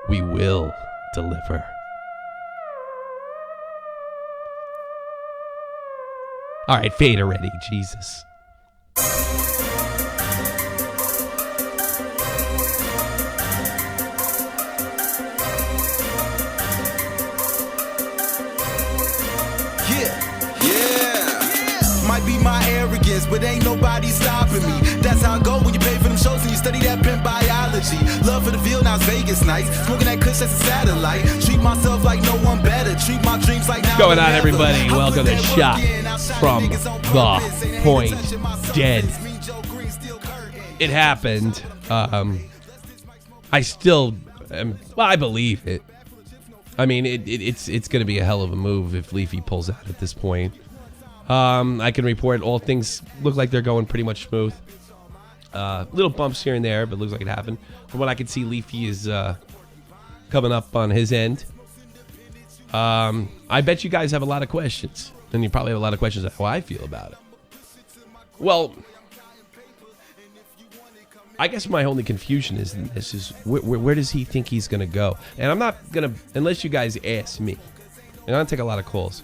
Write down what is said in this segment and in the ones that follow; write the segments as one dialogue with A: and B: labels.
A: We will deliver. All right, fade already, Jesus.
B: Might be my arrogance, but ain't nobody stopping me. That's how I go when you pay for them shows and you study that pimp biology. Love for the field, now it's Vegas nights. Smoking that kush, that's a satellite. Treat myself like no one better. Treat my dreams like now.
A: What's going on, everybody? Welcome to Shot from the Point. Dead. It happened. I still am, well, I believe it. I mean, it's going to be a hell of a move if Leafy pulls out at this point. I can report all things look like they're going pretty much smooth. Little bumps here and there, but looks like it happened. From what I can see, Leafy is coming up on his end. I bet you guys have a lot of questions, and you probably have a lot of questions on how I feel about it. Well, I guess my only confusion is where does he think he's going to go? And I'm not going to, unless you guys ask me, and I'm going to take a lot of calls.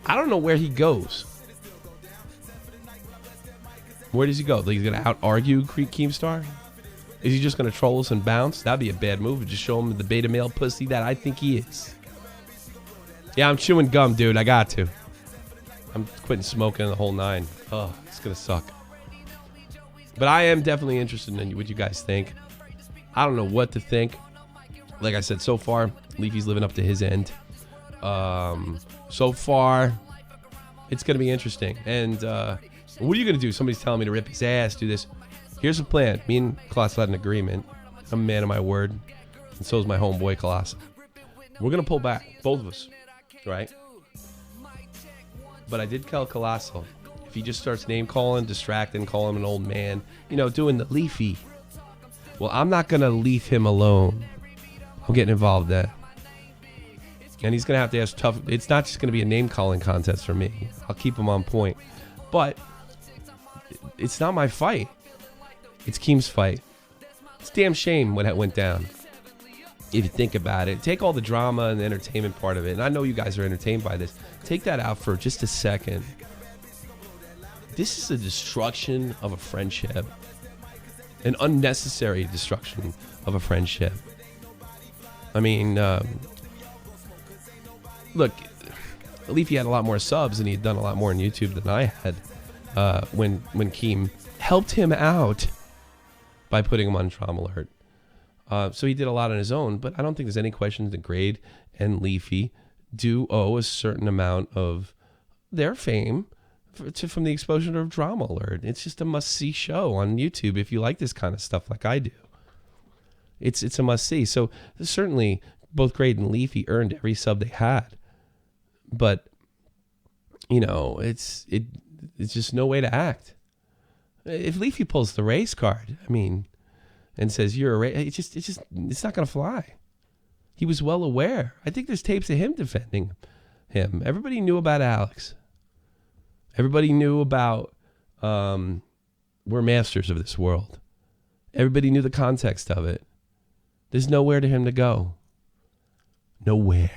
A: I don't know where he goes. Where does he go? Like, he's going to out-argue Keemstar? Is he just going to troll us and bounce? That'd be a bad move. Just show him the beta male pussy that I think he is. Yeah, I'm chewing gum, dude. I got to. I'm quitting smoking the whole nine. Oh, it's going to suck. But I am definitely interested in what you guys think. I don't know what to think. Like I said, so far, Leafy's living up to his end. So far, it's going to be interesting. And what are you going to do? Somebody's telling me to rip his ass, do this. Here's the plan. Me and Colossus had an agreement. I'm a man of my word. And so is my homeboy, Colossus. We're going to pull back. Both of us. Right? But I did tell Colossus, if he just starts name-calling, distracting, calling him an old man, doing the Leafy. Well, I'm not going to leave him alone. I'm getting involved in that. And he's going to have to ask tough. It's not just going to be a name-calling contest for me. I'll keep him on point. But it's not my fight. It's Keem's fight. It's a damn shame when it went down. If you think about it. Take all the drama and the entertainment part of it. And I know you guys are entertained by this. Take that out for just a second. This is a destruction of a friendship. An unnecessary destruction of a friendship. I mean, look, Leafy had a lot more subs and he had done a lot more on YouTube than I had when Keem helped him out by putting him on Trauma Alert. So he did a lot on his own, but I don't think there's any question that Grade and Leafy do owe a certain amount of their fame from the exposure of Drama Alert. It's just a must-see show on YouTube if you like this kind of stuff like I do. It's a must-see. So certainly both Grade and Leafy earned every sub they had. But, it's just no way to act. If Leafy pulls the race card, and says you're a race, it's not going to fly. He was well aware. I think there's tapes of him defending him. Everybody knew about Alex. Everybody knew about we're masters of this world. Everybody knew the context of it. There's nowhere to him to go. Nowhere.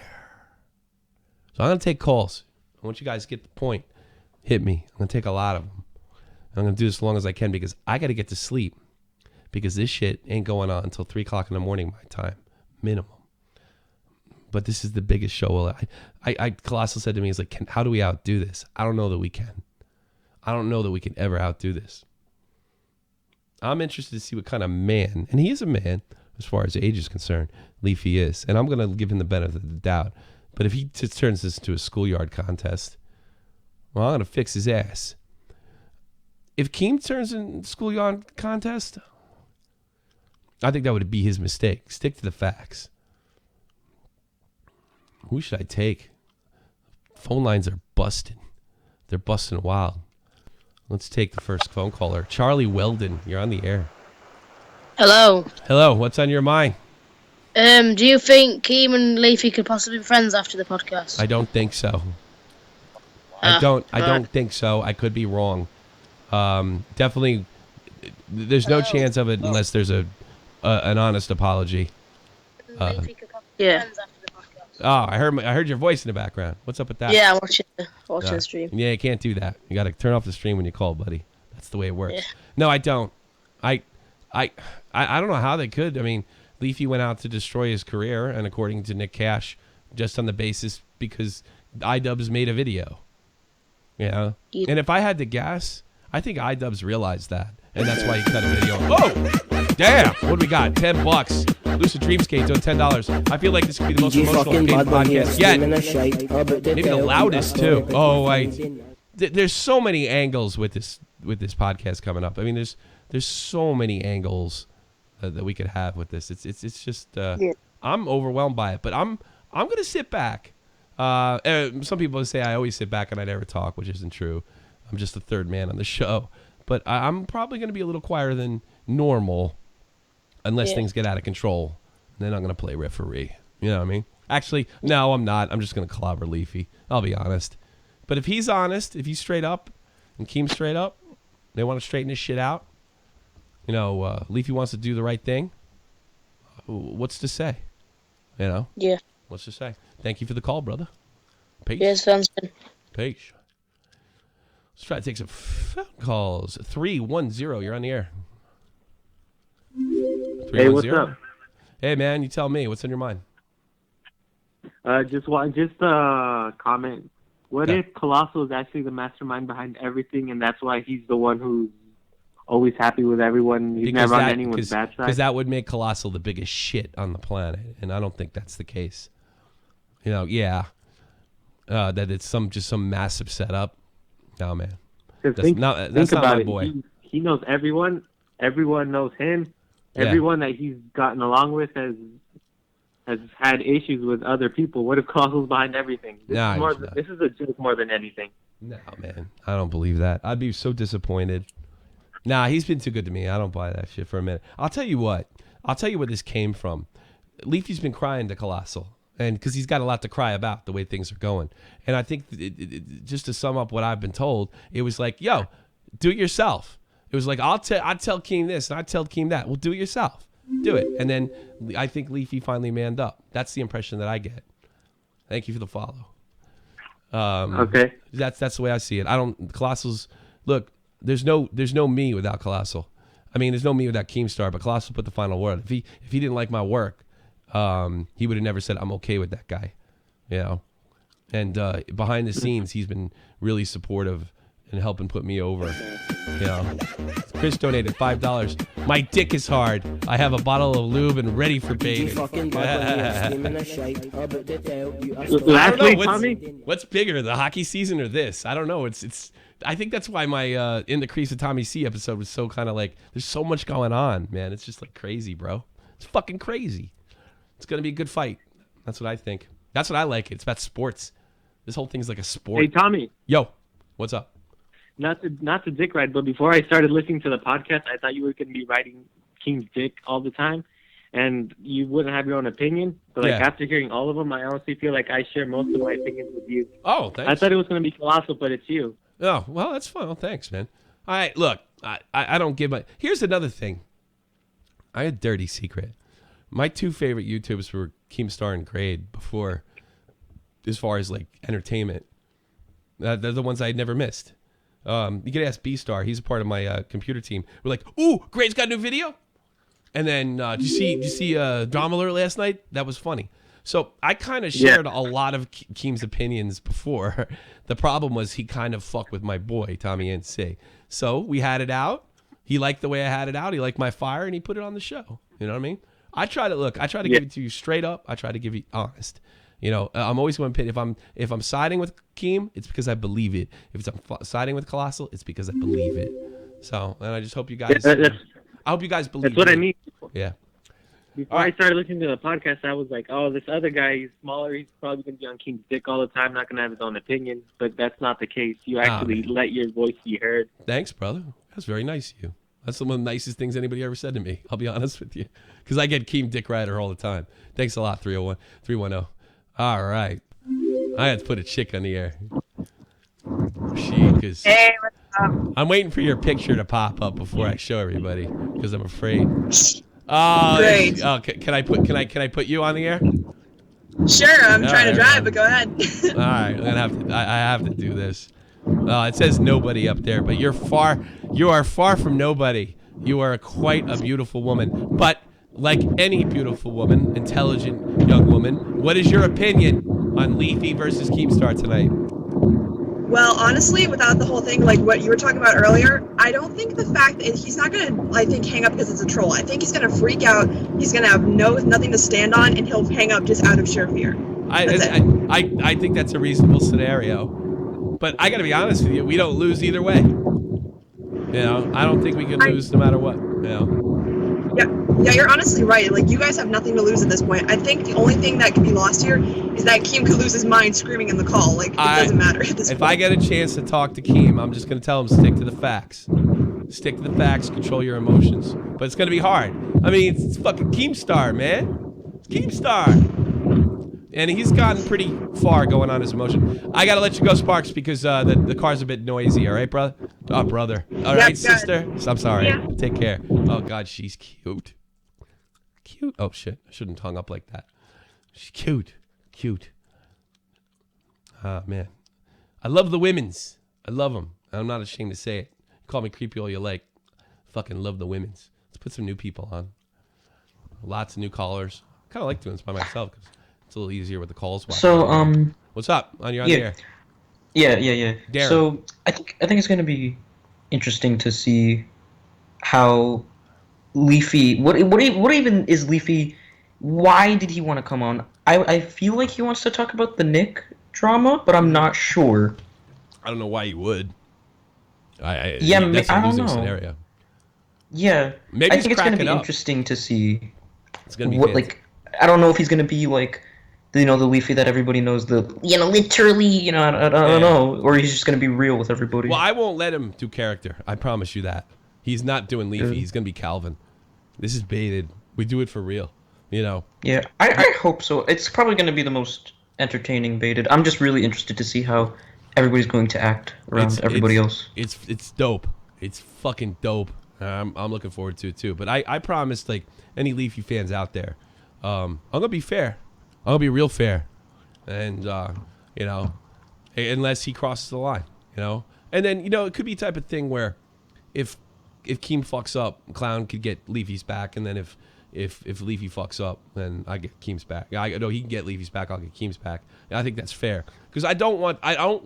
A: So I'm going to take calls. I want you guys to get the point. Hit me. I'm going to take a lot of them. I'm going to do this as long as I can because I got to get to sleep. Because this shit ain't going on until 3 o'clock in the morning my time. Minimum. But this is the biggest show. Colossal said to me, he's like, how do we outdo this? I don't know that we can. I don't know that we can ever outdo this. I'm interested to see what kind of man, and he is a man as far as age is concerned, Leafy is. And I'm going to give him the benefit of the doubt. But if he just turns this into a schoolyard contest, well, I'm going to fix his ass. If Keem turns in schoolyard contest, I think that would be his mistake. Stick to the facts. Who should I take? Phone lines are busted. They're busting wild. Let's take the first phone caller. Charlie Weldon, you're on the air.
C: Hello.
A: Hello, what's on your mind?
C: Do you think Keem and Leafy could possibly be friends after the podcast?
A: I don't think so. I don't think so. I could be wrong. Definitely, there's no chance of it unless there's an honest apology.
C: Yeah.
A: Oh, I heard your voice in the background. What's up with that?
C: Yeah, I'm watching the stream.
A: Yeah, you can't do that. You got to turn off the stream when you call, buddy. That's the way it works.
C: Yeah.
A: No, I don't. I don't know how they could. I mean, Leafy went out to destroy his career, and according to Nick Cash, just on the basis because iDubbbz made a video. You know?
C: Yeah.
A: And if I had to guess, I think iDubbbz realized that, and that's why he cut a video. Oh, damn! What do we got? $10. Lucid Dreamskate doing $10. I feel like this could be the most emotional podcast yet. Maybe the loudest too. Oh wait, there's so many angles with this podcast coming up. I mean, there's so many angles that we could have with this. It's just I'm overwhelmed by it, but I'm gonna sit back. Some people say I always sit back and I never talk, which isn't true. I'm just the third man on the show, but I'm probably gonna be a little quieter than normal. Unless things get out of control, then I'm going to play referee. You know what I mean? Actually, no, I'm not. I'm just going to clobber Leafy. I'll be honest. But if he's honest, if he's straight up, and Keem's straight up, they want to straighten this shit out, you know, Leafy wants to do the right thing, what's to say? You know?
C: Yeah.
A: What's to say? Thank you for the call, brother. Peace.
C: Yes, sounds good.
A: Peace. Let's try to take some phone calls. 310, you're on the air.
D: Hey, what's up?
A: Hey, man, you tell me. What's on your mind?
D: Just comment. What if Colossal is actually the mastermind behind everything, and that's why he's the one who's always happy with everyone? He's never on anyone's bad side?
A: Because that would make Colossal the biggest shit on the planet, and I don't think that's the case. You know, that it's just some massive setup. No, man. That's not my boy.
D: He knows everyone. Everyone knows him. Everyone that he's gotten along with has had issues with other people. What if Colossal's behind everything? This is a joke more than anything.
A: No, man. I don't believe that. I'd be so disappointed. Nah, he's been too good to me. I don't buy that shit for a minute. I'll tell you what. I'll tell you where this came from. Leafy's been crying to Colossal, and because he's got a lot to cry about the way things are going. And I think just to sum up what I've been told, it was like, yo, do it yourself. It was like, I'd tell Keem this, and I'd tell Keem that. Well, do it yourself. Do it. And then I think Leafy finally manned up. That's the impression that I get. Thank you for the follow.
D: Okay.
A: That's the way I see it. Colossal's, look, there's no me without Colossal. I mean, there's no me without Keemstar, but Colossal put the final word. If he didn't like my work, he would have never said, I'm okay with that guy. You know? And behind the scenes, he's been really supportive and helping put me over. You know, Chris donated $5. My dick is hard. I have a bottle of lube and ready for baiting. What's bigger, the hockey season or this? I don't know. It's. I think that's why my In the Crease of Tommy C episode was so kind of like, there's so much going on, man. It's just like crazy, bro. It's fucking crazy. It's gonna be a good fight. That's what I think. That's what I like. It's about sports. This whole thing's like a sport.
D: Hey, Tommy.
A: Yo, what's up?
D: Not to dick ride, but before I started listening to the podcast, I thought you were going to be riding King's dick all the time, and you wouldn't have your own opinion. But after hearing all of them, I honestly feel like I share most of my opinions with you.
A: Oh, thanks.
D: I thought it was going to be Colossal, but it's you.
A: Oh, well, that's fun. Well, thanks, man. All right, look, I don't give my... Here's another thing. I had a dirty secret. My two favorite YouTubers were Keemstar and Grade before, as far as, like, entertainment. They're the ones I had never missed. You could ask B-Star. He's a part of my computer team. We're like, ooh, Grade's got a new video? And then, did you see Drama Alert last night? That was funny. So I kind of shared a lot of Keem's opinions before. The problem was he kind of fucked with my boy, Tommy NC. So we had it out. He liked the way I had it out. He liked my fire, and he put it on the show. You know what I mean? I try to give it to you straight up. I try to give you honest. You know, I'm always going to pit. If I'm siding with Keem, it's because I believe it. If I'm siding with Colossal, it's because I believe it. So, and I just hope you guys. I hope you guys believe.
D: That's what I mean.
A: Yeah.
D: Before I started listening to the podcast, I was like, "Oh, this other guy, he's smaller. He's probably going to be on Keem's dick all the time. Not going to have his own opinion." But that's not the case. You actually let your voice be heard.
A: Thanks, brother. That's very nice of you. That's one of the nicest things anybody ever said to me. I'll be honest with you, because I get Keem Dick Rider all the time. Thanks a lot, 310. All right. I had to put a chick on the air.
E: Hey, what's up?
A: I'm waiting for your picture to pop up before I show everybody because I'm afraid. Oh,
E: Great.
A: Oh, can I put you on the air?
E: Sure, I'm trying to drive, but go ahead.
A: All right, I'm gonna have to. I have to do this. It says nobody up there, but you are far from nobody. You are quite a beautiful woman. But like any beautiful woman, intelligent young woman, what is your opinion on Leafy versus Keemstar tonight?
E: Well, honestly, without the whole thing, like what you were talking about earlier, I don't think the fact that he's not gonna, I think, hang up because it's a troll. I think he's gonna freak out. He's gonna have nothing to stand on, and he'll hang up just out of sheer fear.
A: I think that's a reasonable scenario, but I gotta be honest with you, we don't lose either way. You know, I don't think we can lose no matter what. You know.
E: Yeah, you're honestly right. Like, you guys have nothing to lose at this point. I think the only thing that could be lost here is that Keem could lose his mind screaming in the call. Like, it doesn't matter at this point.
A: If I get a chance to talk to Keem, I'm just going to tell him stick to the facts. Stick to the facts, control your emotions. But it's going to be hard. I mean, it's fucking Keemstar, man. It's Keemstar. And he's gotten pretty far going on his emotion. I got to let you go, Sparks, because the car's a bit noisy, all right, brother? Oh, brother. All right, sister? I'm sorry. Yeah. Take care. Oh, God, she's cute. Cute. Oh, shit. I shouldn't hung up like that. She's cute. Cute. Ah, man. I love the women's. I love them. I'm not ashamed to say it. Call me creepy all you like. Fucking love the women's. Let's put some new people on. Lots of new callers. I kind of like doing this by myself because it's a little easier with the calls.
F: So,
A: what's up? You're on the air.
F: Yeah.
A: Darren.
F: So, I think it's going to be interesting to see how Leafy, what even is Leafy? Why did he want to come on? I feel like he wants to talk about the Nick drama, but I'm not sure.
A: I don't know why he would. That's
F: I
A: a
F: don't
A: losing
F: know.
A: Scenario.
F: Yeah,
A: Maybe
F: I think it's going to be
A: up.
F: interesting to see.
A: It's going to be
F: what, like, I don't know if he's going to be like, the Leafy that everybody knows, literally, I don't know, or he's just going to be real with everybody.
A: Well, I won't let him do character. I promise you that. He's not doing Leafy. He's going to be Calvin. This is baited. We do it for real,
F: Yeah, I hope so. It's probably going to be the most entertaining baited. I'm just really interested to see how everybody's going to act around everybody else.
A: It's dope. It's fucking dope. I'm looking forward to it too. But I promise, like, any Leafy fans out there, I'm going to be fair. I'm going to be real fair. And, unless he crosses the line, And then, it could be a type of thing where if Keem fucks up, Clown could get Leafy's back, and then if Leafy fucks up, then I get Keem's back. I know he can get Leafy's back, I'll get Keem's back. And I think that's fair. Because I don't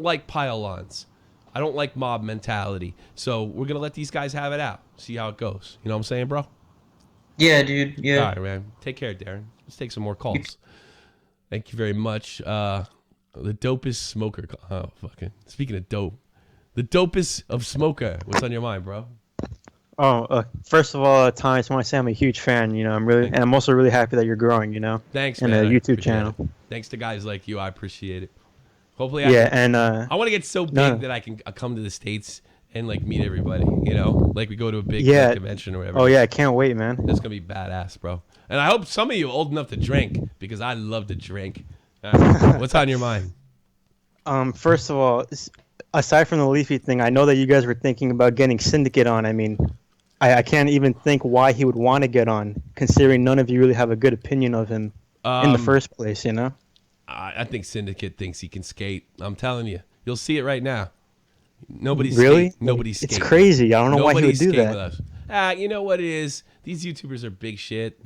A: like pile-ons. I don't like mob mentality. So we're going to let these guys have it out. See how it goes. You know what I'm saying, bro?
F: Yeah, dude. Yeah.
A: All right, man. Take care, Darren. Let's take some more calls. Thank you very much. The dopest smoker. Oh, fucking. Speaking of dope. The dopest of smoker. What's on your mind, bro?
G: First of all, Tom, I just want to say I'm a huge fan. I'm also really happy that you're growing.
A: Thanks,
G: in
A: man.
G: a YouTube channel.
A: Thanks to guys like you, I appreciate it. Hopefully,
G: I
A: want to get so big that I can come to the States and like meet everybody. Like we go to a big convention or whatever.
G: Oh yeah, I can't wait, man.
A: That's gonna be badass, bro. And I hope some of you are old enough to drink because I love to drink. What's on your mind?
G: First of all, aside from the Leafy thing, I know that you guys were thinking about getting Syndicate on. I mean, I can't even think why he would want to get on, considering none of you really have a good opinion of him in the first place,
A: I think Syndicate thinks he can skate. I'm telling you. You'll see it right now. Nobody's skating.
G: It's crazy. I don't know why he would do that.
A: With us. You know what it is? These YouTubers are big shit.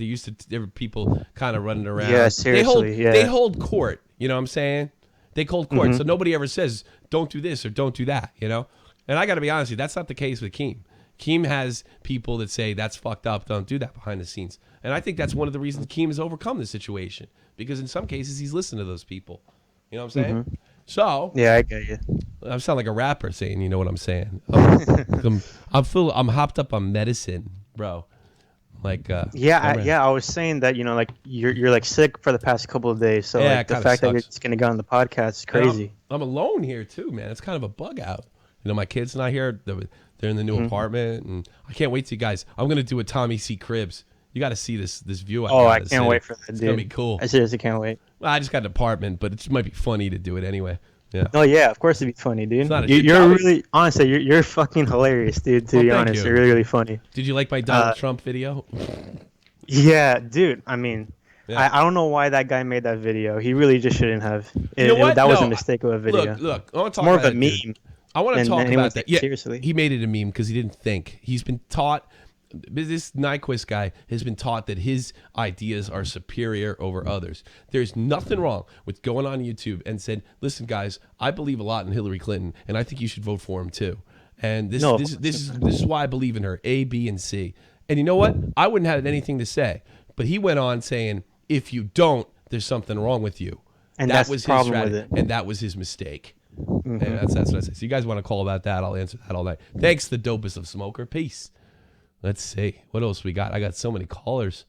A: There were people kind of running around.
G: Yeah, seriously.
A: They hold court. You know what I'm saying? They hold court. So nobody ever says, don't do this or don't do that, And I got to be honest with you, that's not the case with Keem. Keem has people that say that's fucked up, don't do that behind the scenes. And I think that's one of the reasons Keem has overcome this situation. Because in some cases, he's listened to those people. You know what I'm saying? So
G: yeah, I get you.
A: I sound like a rapper saying, you know what I'm saying? I'm hopped up on medicine, bro. Like
G: I was saying that like you're like sick for the past couple of days, so like, the fact that you're just gonna get on the podcast is crazy.
A: I'm alone here too, man. It's kind of a bug out. My kids not here. They're in the new apartment, and I can't wait to you guys. I'm gonna do a Tommy C. Cribs. You got to see this view.
G: I can't wait for that, dude.
A: It's gonna be cool.
G: I seriously can't wait.
A: Well, I just got an apartment, but it might be funny to do it anyway. Yeah.
G: Oh yeah, of course it'd be funny, dude. You're really, honestly, you're fucking hilarious, dude. To be honest, you're really, really funny.
A: Did you like my Donald Trump video?
G: Yeah, dude. I mean,
A: Yeah.
G: I don't know why that guy made that video. He really just shouldn't have.
A: You know what?
G: That was
A: No,
G: a mistake of a video.
A: Look. I want to talk
G: More
A: about
G: of a
A: that,
G: meme.
A: dude. I want to
G: than
A: talk
G: anyone
A: about that.
G: take it seriously.
A: He made it a meme because he didn't think. He's been taught. This Nyquist guy has been taught that his ideas are superior over others. There's nothing wrong with going on YouTube and said, "Listen, guys, I believe a lot in Hillary Clinton, and I think you should vote for him too." And this is why I believe in her. A, B, and C. And you know what? I wouldn't have anything to say, but he went on saying, "If you don't, there's something wrong with you."
G: And
A: that
G: that's
A: was
G: the problem
A: his
G: with
A: strategy,
G: it.
A: and that was his mistake. And that's what I say. So you guys want to call about that? I'll answer that all night. Thanks, the dopest of smoker. Peace. Let's see what else we got. I got so many callers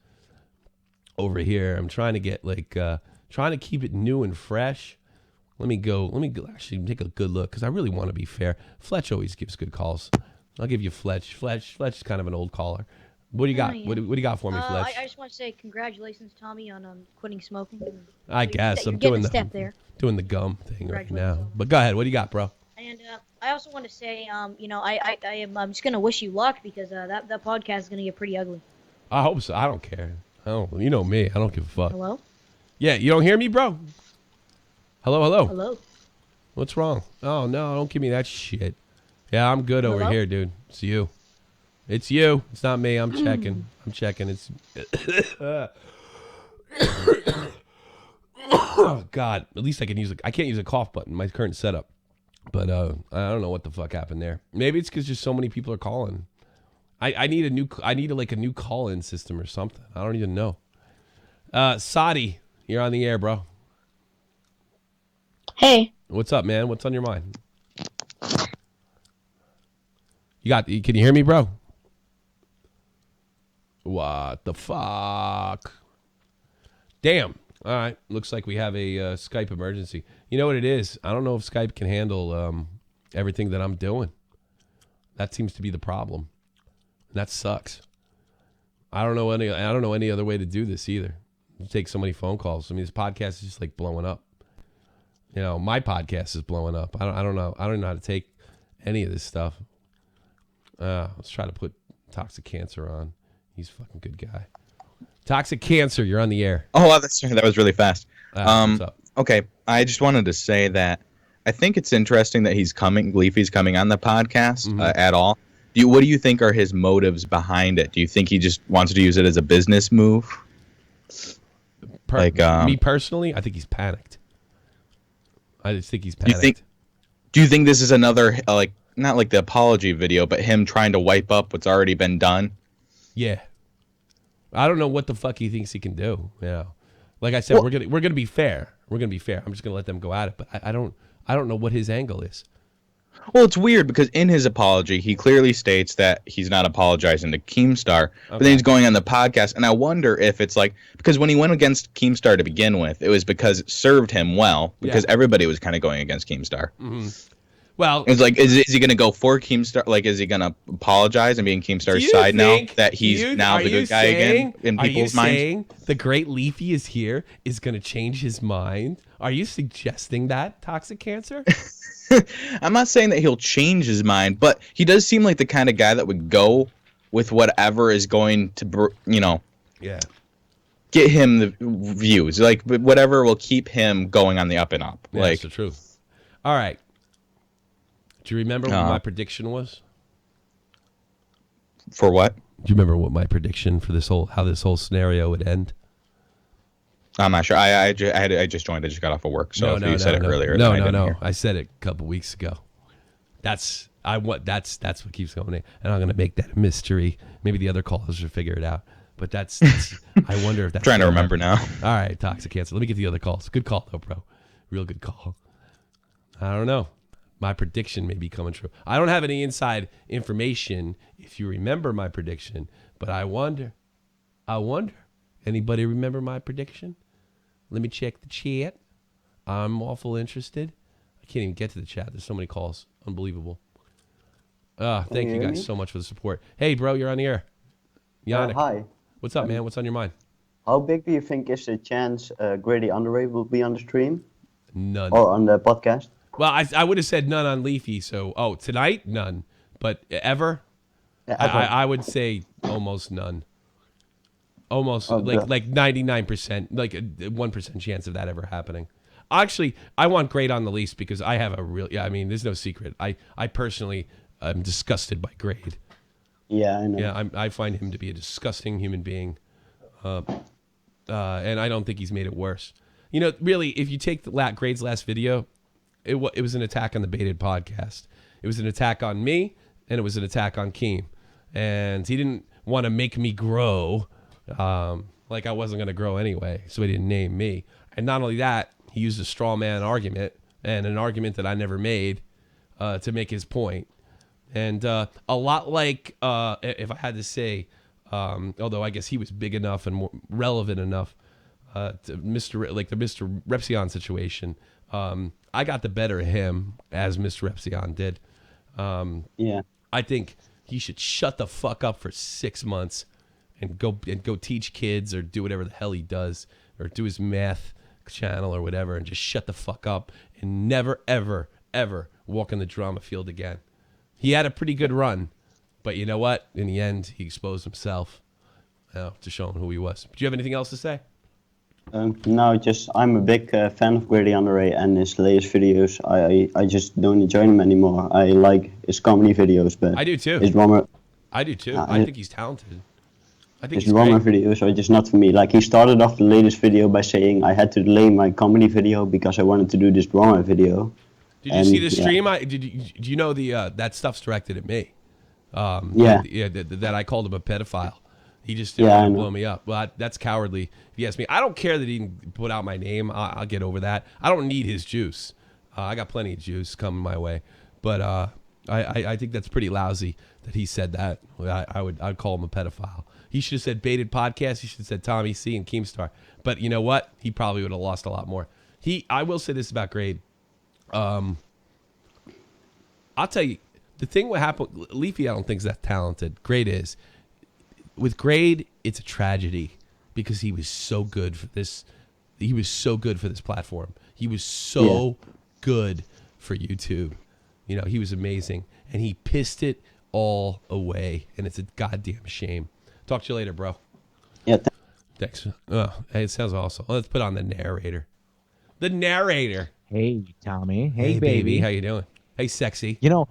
A: over here. I'm trying to get trying to keep it new and fresh. Let me go actually take a good look because I really want to be fair. Fletch always gives good calls. I'll give you Fletch. Fletch is kind of an old caller. What do you got?
C: yeah.
A: What do you got for me, Fletch?
C: I just want to say congratulations, Tommy, on quitting smoking.
A: I guess
C: you're
A: I'm
C: getting
A: doing
C: a step there.
A: doing the gum thing right
C: Congratulations.
A: now. But go ahead. What do you got, bro?
C: And I also want to say, I'm just gonna wish you luck because that podcast is gonna get pretty ugly.
A: I hope so. I don't care. You know me. I don't give a fuck.
C: Hello?
A: Yeah, you don't hear me, bro? Hello?
C: Hello?
A: What's wrong? Oh, no, don't give me that shit. Yeah, I'm good over
C: Hello?
A: here, dude. It's you. It's you. It's not me. I'm checking. It's... Oh, God. At least I can I can't use a cough button in my current setup. But I don't know what the fuck happened there. Maybe it's because just so many people are calling. I need a new call-in system or something. I don't even know. Sadi, you're on the air, bro.
C: Hey.
A: What's up, man? What's on your mind? Can you hear me, bro? What the fuck? Damn. All right. Looks like we have a Skype emergency. You know what it is? I don't know if Skype can handle everything that I'm doing. That seems to be the problem. That sucks. I don't know any other way to do this either. You take so many phone calls. I mean, this podcast is just like blowing up. You know, my podcast is blowing up. I don't know. I don't know how to take any of this stuff. Let's try to put Toxic Cancer on. He's a fucking good guy. Toxic Cancer, you're on the air.
H: Oh, wow, that was really fast.
A: What's up?
H: Okay, I just wanted to say that I think it's interesting that Leafy's coming on the podcast at all. What do you think are his motives behind it? Do you think he just wants to use it as a business move?
A: Me personally, I think he's panicked. I just think he's panicked.
H: Do you think this is another, not like the apology video, but him trying to wipe up what's already been done?
A: Yeah. I don't know what the fuck he thinks he can do. You know, like I said, we're gonna be fair. We're gonna be fair. I'm just gonna let them go at it. But I don't know what his angle is.
H: Well, it's weird because in his apology, he clearly states that he's not apologizing to Keemstar, but then he's going on the podcast, and I wonder if it's because when he went against Keemstar to begin with, it was because it served him well, because everybody was kind of going against Keemstar.
A: Mm-hmm. Well,
H: it's is he going to go for Keemstar? Is he going to apologize and be in Keemstar's side now that he's now the good guy again in people's minds?
A: Are you saying the great Leafy is here is going to change his mind? Are you suggesting that, Toxic Cancer?
H: I'm not saying that he'll change his mind, but he does seem like the kind of guy that would go with whatever is going to, get him the views. Whatever will keep him going on the up and up.
A: Yeah, that's the truth. All right. Do you remember what my prediction was?
H: For what?
A: Do you remember what my prediction for how this whole scenario would end?
H: I'm not sure. I just joined. I just got off of work. So you said it earlier.
A: No. I said it a couple weeks ago. That's what keeps going in. And I'm gonna make that a mystery. Maybe the other callers will figure it out. But that's I wonder if that's
H: trying to remember now.
A: All right, Toxic Cancer. Let me get the other calls. Good call though, bro. Real good call. I don't know. My prediction may be coming true. I don't have any inside information if you remember my prediction, but I wonder. Anybody remember my prediction? Let me check the chat. I'm awful interested. I can't even get to the chat. There's so many calls. Unbelievable. Thank you guys so much for the support. Hey, bro, you're on the air. Yannick.
I: Hi.
A: What's up, man? What's on your mind?
I: How big do you think is the chance GradeAUnderA will be on the stream?
A: None.
I: Or on the podcast?
A: Well, I would have said none on Leafy. So, tonight, none. But ever?
I: Yeah, ever.
A: I would say almost none. Almost
I: Oh,
A: like 99%, like a 1% chance of that ever happening. Actually, I want Grade on the lease because I have a real. Yeah, I mean, there's no secret. I personally am disgusted by Grade.
I: Yeah, I know.
A: Yeah, I find him to be a disgusting human being, and I don't think he's made it worse. You know, really, if you take Grade's last video, it was an attack on the Baited podcast. It was an attack on me, and it was an attack on Keem. And he didn't want to make me grow, like I wasn't going to grow anyway, so he didn't name me. And not only that, he used a straw man argument, and an argument that I never made, to make his point. And a lot like, if I had to say, although I guess he was big enough and more relevant enough, to the Mr. Repsion situation, I got the better of him, as Mr. Repsion did.
I: Yeah.
A: I think he should shut the fuck up for 6 months and go teach kids or do whatever the hell he does, or do his math channel or whatever, and just shut the fuck up and never, ever, ever walk in the drama field again. He had a pretty good run, but you know what? In the end, he exposed himself, to show him who he was. Do you have anything else to say?
I: No, just I'm a big fan of GradeAUnderA and his latest videos. I just don't enjoy him anymore. I like his comedy videos, but
A: I do too.
I: His drummer,
A: I do too. I think he's talented. I think
I: his
A: he's
I: drummer
A: great.
I: videos are just not for me. Like, he started off the latest video by saying I had to delay my comedy video because I wanted to do this drummer video.
A: Did you see the stream? Do you know that stuff's directed at me? That I called him a pedophile. He just didn't want to blow me up. Well, that's cowardly, if you ask me. I don't care that he didn't put out my name. I'll get over that. I don't need his juice. I got plenty of juice coming my way. But I think that's pretty lousy that he said that. I'd call him a pedophile. He should have said Baited Podcast. He should have said Tommy C and Keemstar. But you know what? He probably would have lost a lot more. I will say this about Grade. I'll tell you, the thing what happened, Leafy I don't think is that talented. Grade is. With Grade, it's a tragedy because he was so good for this. He was so good for this platform. He was so good for YouTube. You know, he was amazing. And he pissed it all away. And it's a goddamn shame. Talk to you later, bro.
I: Yeah.
A: Thanks. Oh, hey, it sounds awesome. Let's put on the narrator. The narrator.
J: Hey, Tommy.
A: Hey, baby. How you doing? Hey, sexy.
J: You know,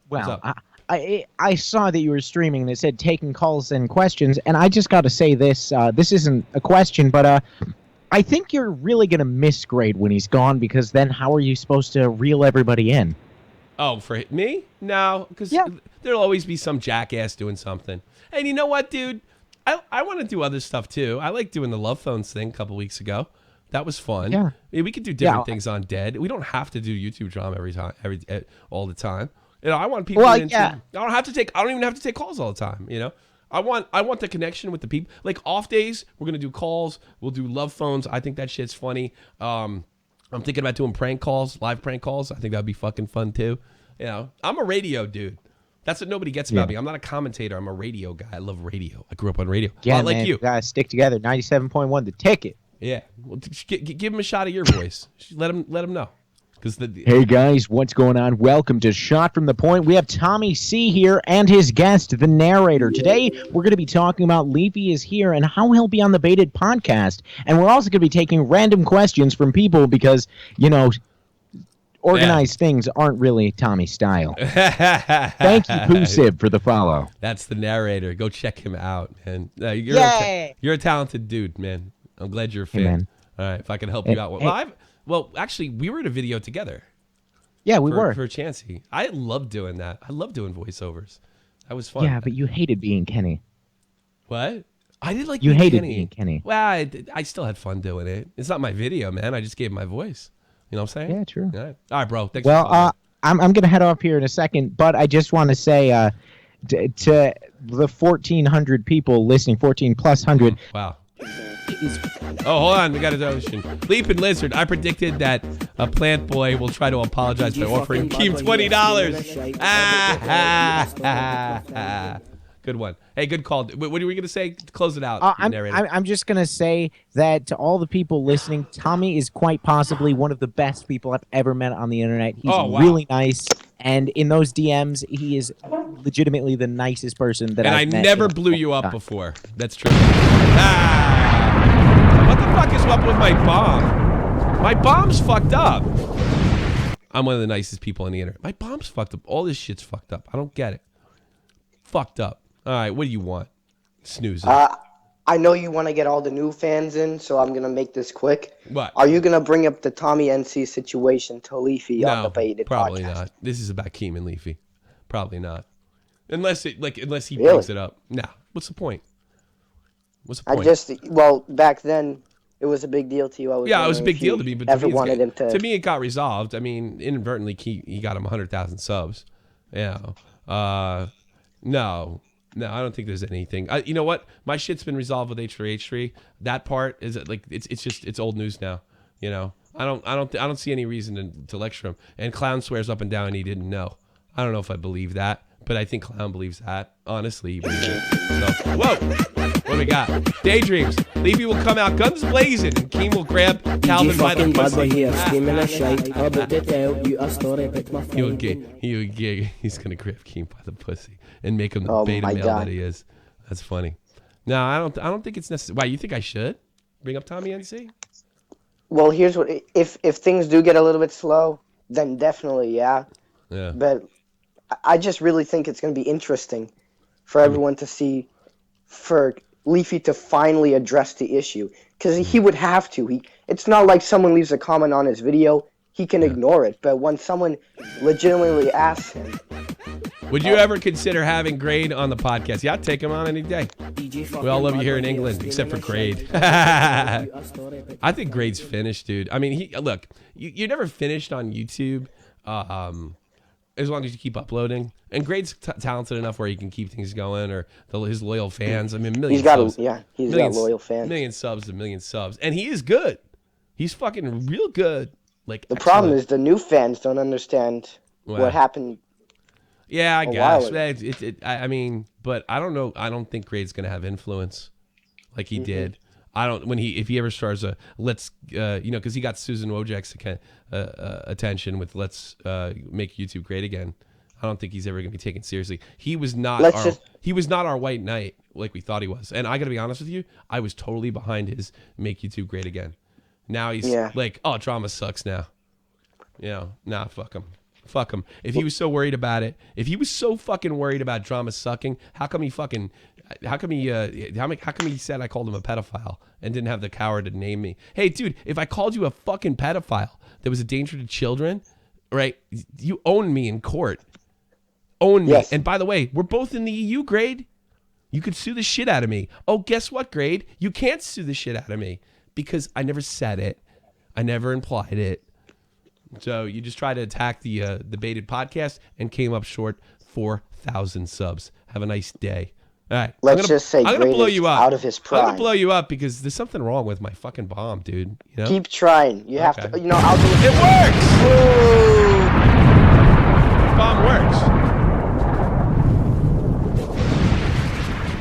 J: well, I saw that you were streaming and it said taking calls and questions, and I just got to say this. This isn't a question, but I think you're really going to miss Grade when he's gone, because then how are you supposed to reel everybody in?
A: Oh, for me? No, because there'll always be some jackass doing something. And you know what, dude? I want to do other stuff, too. I like doing the Love Phones thing a couple weeks ago. That was fun.
J: Yeah.
A: We could do different things on Dead. We don't have to do YouTube drama all the time. You know, I want people. I don't even have to take calls all the time. You know, I want the connection with the people. Like off days, we're gonna do calls. We'll do Love Phones. I think that shit's funny. I'm thinking about doing prank calls, live prank calls. I think that'd be fucking fun too. You know, I'm a radio dude. That's what nobody gets about me. I'm not a commentator. I'm a radio guy. I love radio. I grew up on radio.
J: Yeah,
A: like
J: man,
A: you.
J: Guys, stick together. 97.1, the ticket.
A: Yeah, well, give him a shot of your voice. Let him know.
J: Hey guys, what's going on? Welcome to Shot from the Point. We have Tommy C here and his guest, the narrator. Today, we're going to be talking about Leafy is Here and how he'll be on the Baited podcast. And we're also going to be taking random questions from people because, you know, organized things aren't really Tommy's style. Thank you, Poosib, for the follow.
A: That's the narrator. Go check him out. And you're a talented dude, man. I'm glad you're a fan.
J: Hey, man.
A: All right, if I can help you out. Well, actually, we were in a video together.
J: Yeah, we were.
A: For Chansey. I love doing that. I love doing voiceovers. That was fun.
J: Yeah, but you hated being Kenny.
A: What? I did like
J: you
A: being
J: hated
A: Kenny.
J: being Kenny.
A: Well, I still had fun doing it. It's not my video, man. I just gave my voice. You know what I'm saying?
J: Yeah, true.
A: All right, bro. Thanks
J: well,
A: for calling.
J: I'm going to head off here in a second, but I just want to say to the 1,400 people listening, 14 plus 100.
A: Wow. Oh, hold on. We got a ocean. Leap and Lizard. I predicted that a plant boy will try to apologize by offering Keem $20. Good one. Hey, good call. What are we going to say? Close it out, narrator.
J: I'm just going to say that to all the people listening, Tommy is quite possibly one of the best people I've ever met on the internet. He's really nice. And in those DMs, he is legitimately the nicest person that I've met.
A: And I never blew you up before. That's true. What the fuck is up with my bomb? My bomb's fucked up. I'm one of the nicest people on the internet. My bomb's fucked up. All this shit's fucked up. I don't get it. Fucked up. All right, what do you want? Snooze.
K: I know you want to get all the new fans in, so I'm going to make this quick.
A: What?
K: Are you going to bring up the Tommy NC situation to Leafy on the Baited
A: probably
K: podcast?
A: not. This is about Keem and Leafy. Probably not. Unless he brings it up. Nah. What's the point? What's the point?
K: Back then, it was a big deal to you.
A: It was a big deal to me, but to me, it got resolved. I mean, inadvertently, he got him 100,000 subs. Yeah. No, I don't think there's anything. You know what? My shit's been resolved with H3H3. That part is like it's old news now. You know, I don't see any reason to lecture him. And Clown swears up and down he didn't know. I don't know if I believe that, but I think Clown believes that. Honestly, he believes it. So, whoa, what do we got? Daydreams. Leafy will come out guns blazing, and Keem will grab Calvin by the pussy. He's gonna grab Keem by the pussy and make him the beta male that he is. That's funny. No, I don't think it's necessary. Why, you think I should bring up Tommy NC?
K: Well, here's what if things do get a little bit slow, then definitely yeah. But I just really think it's going to be interesting for everyone to see, for Leafy to finally address the issue, because he would have to. It's not like someone leaves a comment on his video, he can ignore it. But when someone legitimately asks him,
A: would you ever consider having Grade on the podcast? Yeah, I'd take him on any day. We all love you here in England, except for Grade. I think Grade's finished, dude. I mean, look, you're never finished on YouTube. As long as you keep uploading, and Grade's talented enough where he can keep things going, or his loyal fans. I mean,
K: he's got loyal fans.
A: Million subs, and he is good. He's fucking real good. Like
K: the problem is the new fans don't understand what happened.
A: Yeah, I guess. I mean, but I don't know. I don't think Grade's gonna have influence like he did. I don't if he ever starts because he got Susan Wojcik's attention with let's make YouTube great again. I don't think he's ever gonna be taken seriously. He was not our white knight like we thought he was. And I gotta be honest with you, I was totally behind his make YouTube great again. Now he's like, oh, drama sucks now. Nah, fuck him. Fuck him. If he was so worried about it, if he was so fucking worried about drama sucking, how come he said I called him a pedophile and didn't have the coward to name me? Hey, dude, if I called you a fucking pedophile that was a danger to children, right? You own me in court. Own me. Yes. And by the way, we're both in the EU, Grade. You could sue the shit out of me. Oh, guess what, Grade? You can't sue the shit out of me because I never said it. I never implied it. So you just try to attack the Baited podcast and came up short 4,000 subs. Have a nice day. All right. I'm gonna blow you up.
K: Out of his prime.
A: I'm gonna blow you up because there's something wrong with my fucking bomb, dude. You know?
K: Keep trying. You have to. I'll do
A: it. It works. Woo! Bomb works.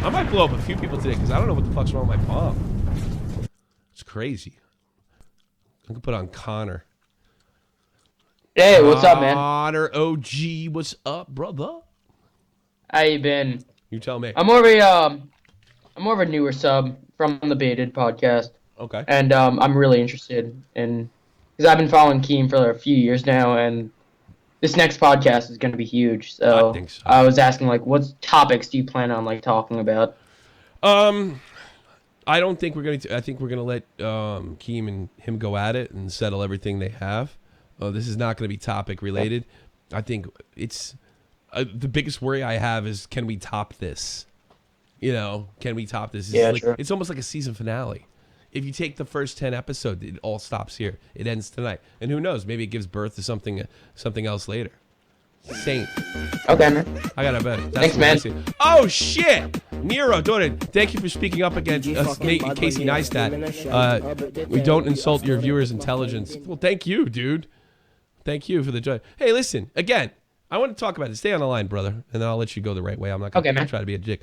A: I might blow up a few people today because I don't know what the fuck's wrong with my bomb. It's crazy. I'm gonna put on Connor.
L: Hey, what's up, man?
A: Connor OG, what's up, brother?
L: How you been?
A: You tell me.
L: I'm more of a newer sub from the Baited podcast.
A: Okay.
L: And I'm really interested in, because I've been following Keem for a few years now, and this next podcast is going to be huge. So
A: I think so.
L: I was asking, like, what topics do you plan on talking about?
A: I don't think we're going to. I think we're going to let Keem and him go at it and settle everything they have. This is not going to be topic related. I think it's the biggest worry I have is, can we top this? Can we top this?
L: Sure.
A: It's almost like a season finale. If you take the first 10 episodes, it all stops here. It ends tonight. And who knows? Maybe it gives birth to something else later. Saint.
L: Okay, man.
A: I got to bet.
L: Thanks, man.
A: Oh, shit. Nero, Doran, thank you for speaking up against Casey Neistat. We don't insult your viewers' intelligence. Well, thank you, dude. Thank you for the joy. Hey, listen, again, I want to talk about it. Stay on the line, brother, and then I'll let you go the right way. I'm not going to try to be a dick.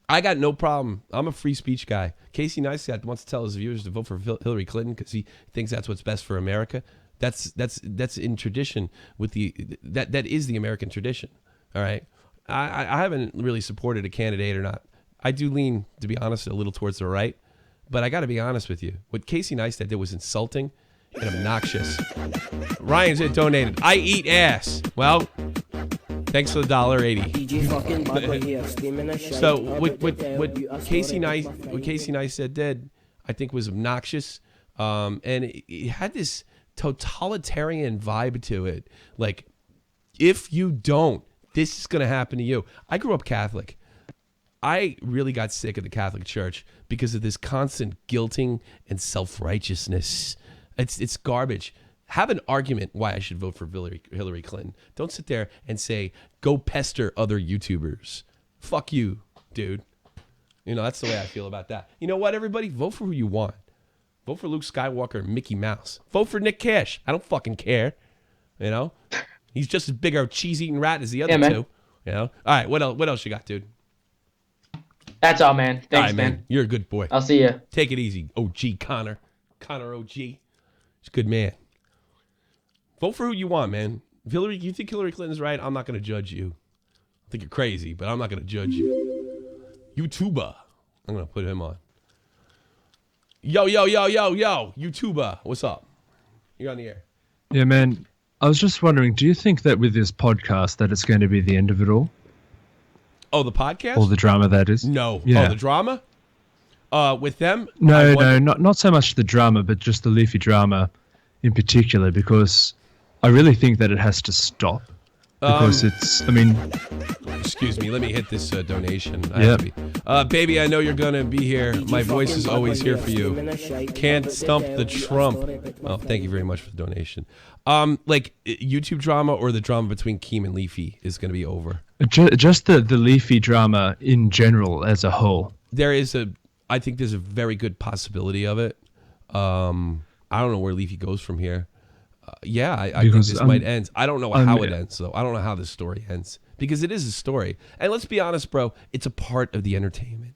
A: I got no problem. I'm a free speech guy. Casey Neistat wants to tell his viewers to vote for Hillary Clinton because he thinks that's what's best for America. That's in tradition with that is the American tradition. All right. I haven't really supported a candidate or not. I do lean, to be honest, a little towards the right. But I got to be honest with you. What Casey Neistat did was insulting and obnoxious. Ryan's donated. I eat ass. Well, thanks for the $1.80. So what Casey Neistat did, I think, was obnoxious, and it had this totalitarian vibe to it. Like, if you don't, this is going to happen to you. I grew up Catholic. I really got sick of the Catholic Church because of this constant guilting and self-righteousness. It's garbage. Have an argument why I should vote for Hillary Clinton. Don't sit there and say, go pester other YouTubers. Fuck you, dude. You know, that's the way I feel about that. You know what, everybody? Vote for who you want. Vote for Luke Skywalker and Mickey Mouse. Vote for Nick Cash. I don't fucking care. You know? He's just as big a cheese-eating rat as the other two. You know? All right, what else you got, dude?
L: That's all, man. Thanks,
A: all right, man. You're a good boy.
L: I'll see you.
A: Take it easy, OG Connor. Connor OG. He's a good man. Vote for who you want, man. If you think Hillary Clinton's right, I'm not going to judge you. I think you're crazy, but I'm not going to judge you. YouTuber. I'm going to put him on. Yo, YouTuber. What's up? You're on the air.
M: Yeah, man. I was just wondering, do you think that with this podcast that it's going to be the end of it all?
A: Oh, the podcast?
M: Or the drama, that is?
A: No.
M: Yeah.
A: Oh, the drama? With them?
M: No, not so much the drama, but just the Leafy drama in particular, because I really think that it has to stop. Because
A: Excuse me, let me hit this donation.
M: Yeah.
A: Baby, I know you're going to be here. My voice is always here for you. Can't stump the Trump. Oh, thank you very much for the donation. Like, YouTube drama or the drama between Keem and Leafy is going to be over?
M: Just the Leafy drama in general as a whole.
A: I think there's a very good possibility of it. I don't know where Leafy goes from here. I think this might end. I don't know how it ends, though. I don't know how this story ends. Because it is a story. And let's be honest, bro, it's a part of the entertainment.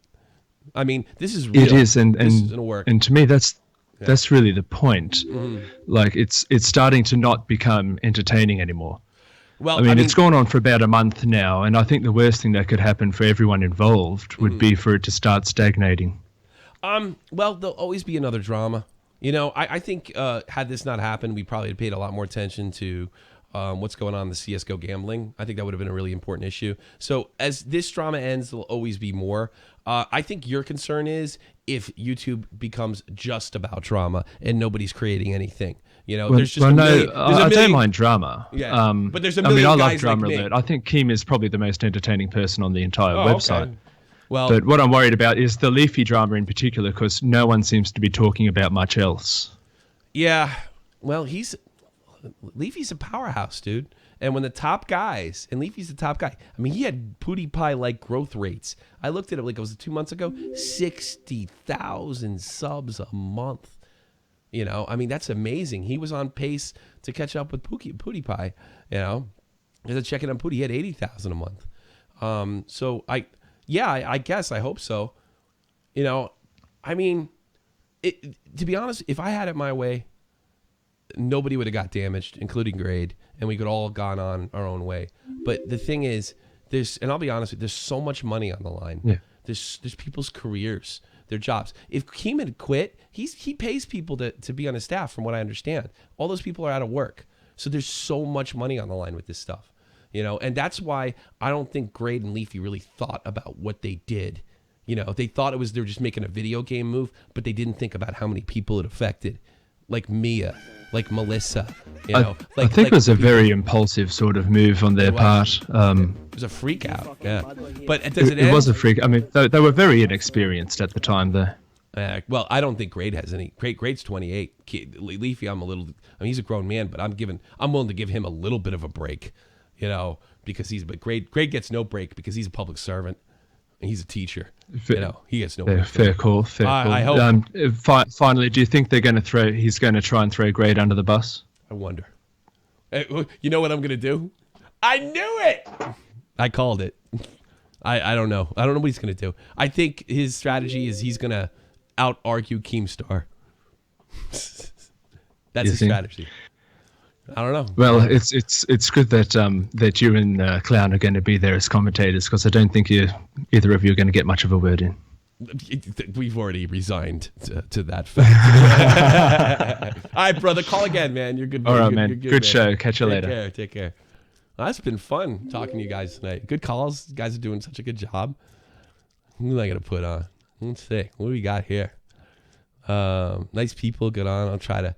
A: I mean, this is real.
M: It is, and
A: this is gonna work.
M: And to me, that's really the point. Mm-hmm. Like, it's starting to not become entertaining anymore. Well, I mean, it's gone on for about a month now, and I think the worst thing that could happen for everyone involved would be for it to start stagnating.
A: Well, there'll always be another drama. You know, I think had this not happened, we probably had paid a lot more attention to what's going on in the CSGO gambling. I think that would have been a really important issue. So as this drama ends, there'll always be more. I think your concern is if YouTube becomes just about drama and nobody's creating anything. You know, there's just
M: I don't mind drama.
A: Yeah, but there's a million
M: I love
A: guys
M: drama
A: like me.
M: alert. I think Keem is probably the most entertaining person on the entire website.
A: Okay. Well,
M: but what I'm worried about is the Leafy drama in particular, because no one seems to be talking about much else.
A: Yeah, well, Leafy's a powerhouse, dude. And when the top guys, and Leafy's the top guy, I mean, he had PewDiePie-like growth rates. I looked at it, like, it was 2 months ago, 60,000 subs a month. You know, I mean, that's amazing. He was on pace to catch up with PewDiePie, you know. As I check it on Pootie, he had 80,000 a month. I guess, I hope so. You know, I mean, to be honest, if I had it my way, nobody would have got damaged, including Grade, and we could all have gone on our own way. But the thing is, and I'll be honest with you, there's so much money on the line.
M: Yeah.
A: There's people's careers, their jobs. If Keem had quit, he pays people to be on his staff, from what I understand. All those people are out of work. So there's so much money on the line with this stuff. You know, and that's why I don't think Grade and Leafy really thought about what they did. You know, they thought they were just making a video game move, but they didn't think about how many people it affected. Like Mia, like Melissa, you know.
M: I think it was a very impulsive sort of move on their part.
A: It was a freak out, yeah. But
M: it was a freak. I mean, they were very inexperienced at the time there.
A: Well, I don't think Grade has any. Grade's 28. Leafy, he's a grown man, but I'm willing to give him a little bit of a break. You know, because but Grade gets no break because he's a public servant and he's a teacher. You know, he gets no break.
M: Fair call.
A: I hope.
M: Finally, do you think he's going to try and throw Grade under the bus?
A: I wonder. You know what I'm going to do? I knew it. I called it. I don't know. I don't know what he's gonna do. I think his strategy is he's gonna out-argue Keemstar. That's his strategy. I don't know.
M: Well, it's good that that you and Clown are going to be there as commentators, because I don't think either of you are going to get much of a word in.
A: We've already resigned to that fact. All right, brother. Call again, man. You're good.
M: All right,
A: you're
M: man. Good show. Catch you later.
A: Take care. Well, that's been fun talking to you guys tonight. Good calls. You guys are doing such a good job. Who am I going to put on? Let's see. What do we got here? Nice people. Good on. I'll try to,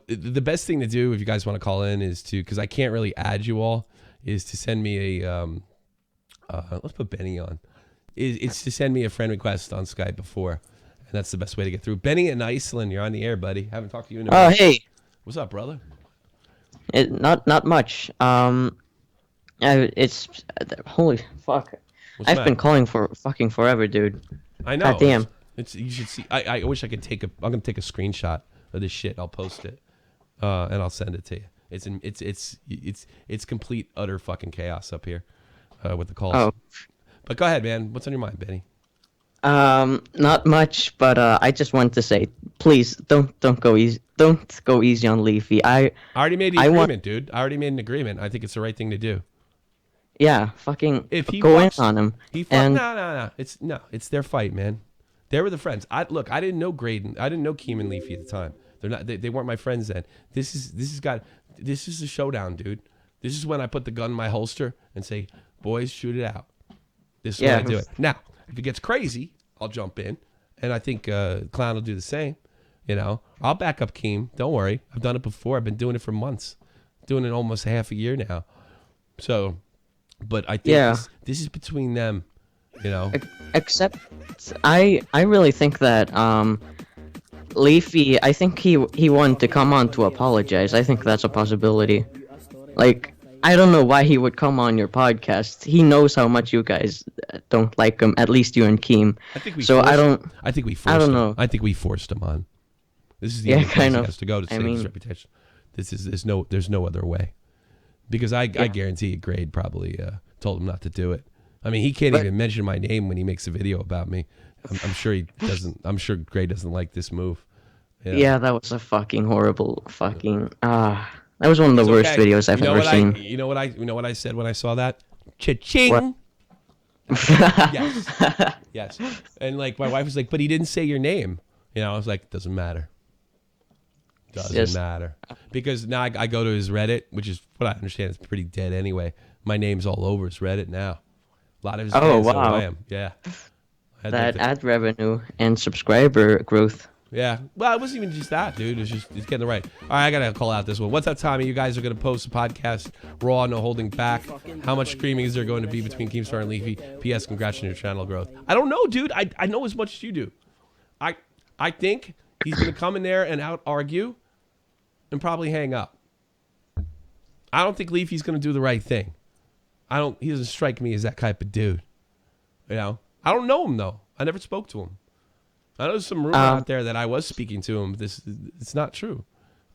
A: the best thing to do if you guys want to call in is to, because I can't really add you all, is to send me a, let's put Benny on. It's to send me a friend request on Skype before. And that's the best way to get through. Benny in Iceland, you're on the air, buddy. Haven't talked to you in a minute.
N: Oh, hey.
A: What's up, brother?
N: Not much. It's holy fuck. I've been calling for fucking forever, dude.
A: I know.
N: God damn.
A: You should see. I wish I could I'm gonna take a screenshot of this shit. I'll post it, and I'll send it to you. It's complete utter fucking chaos up here, with the calls.
N: Oh.
A: But go ahead, man. What's on your mind, Benny?
N: Not much, but I just wanted to say, please don't go easy. Don't go easy on Leafy. I
A: already made the agreement, dude. I already made an agreement. I think it's the right thing to do.
N: Yeah, fucking
A: if he
N: go
A: walks,
N: in on him.
A: No. It's their fight, man. They were the friends. I didn't know Grade. I didn't know Keem and Leafy at the time. They're not. They weren't my friends then. This is a showdown, dude. This is when I put the gun in my holster and say, "Boys, shoot it out." This is when I do it. Now, if it gets crazy, I'll jump in, and I think Clown will do the same. I'll back up Keem. Don't worry. I've done it before. I've been doing it for months. Doing it almost half a year now. So, but I think this is between them.
N: Except, I really think that Leafy. I think he wanted to come on to apologize. I think that's a possibility. Like, I don't know why he would come on your podcast. He knows how much you guys don't like him. At least you and Keem.
A: I think we.
N: So
A: forced
N: I don't.
A: Him. I think we forced
N: I don't
A: him.
N: know.
A: I think we forced him on. This is the only place he has to go to save his reputation. There's no other way, because I guarantee you, Grade probably told him not to do it. I mean, he can't even mention my name when he makes a video about me. I'm sure he doesn't. I'm sure Grade doesn't like this move.
N: Yeah, that was a fucking horrible fucking. That was one of the worst videos I've ever seen.
A: You know what I said when I saw that? Cha-ching. Yes. And like my wife was like, but he didn't say your name. I was like, doesn't matter. Doesn't matter. Because now I go to his Reddit, which is what I understand is pretty dead anyway. My name's all over his Reddit now. A lot of his fans know who I am. Yeah.
N: That ad revenue and subscriber growth.
A: Yeah. Well, it wasn't even just that, dude. It's getting it right. All right, I got to call out this one. What's up, Tommy? You guys are going to post a podcast raw, no holding back. How much screaming is there going to be between Keemstar and Leafy? P.S. Congrats on your channel growth. I don't know, dude. I know as much as you do. I think he's going to come in there and out-argue and probably hang up. I don't think Leafy's going to do the right thing. He doesn't strike me as that type of dude. I don't know him, though. I never spoke to him. I know there's some rumor out there that I was speaking to him. It's not true.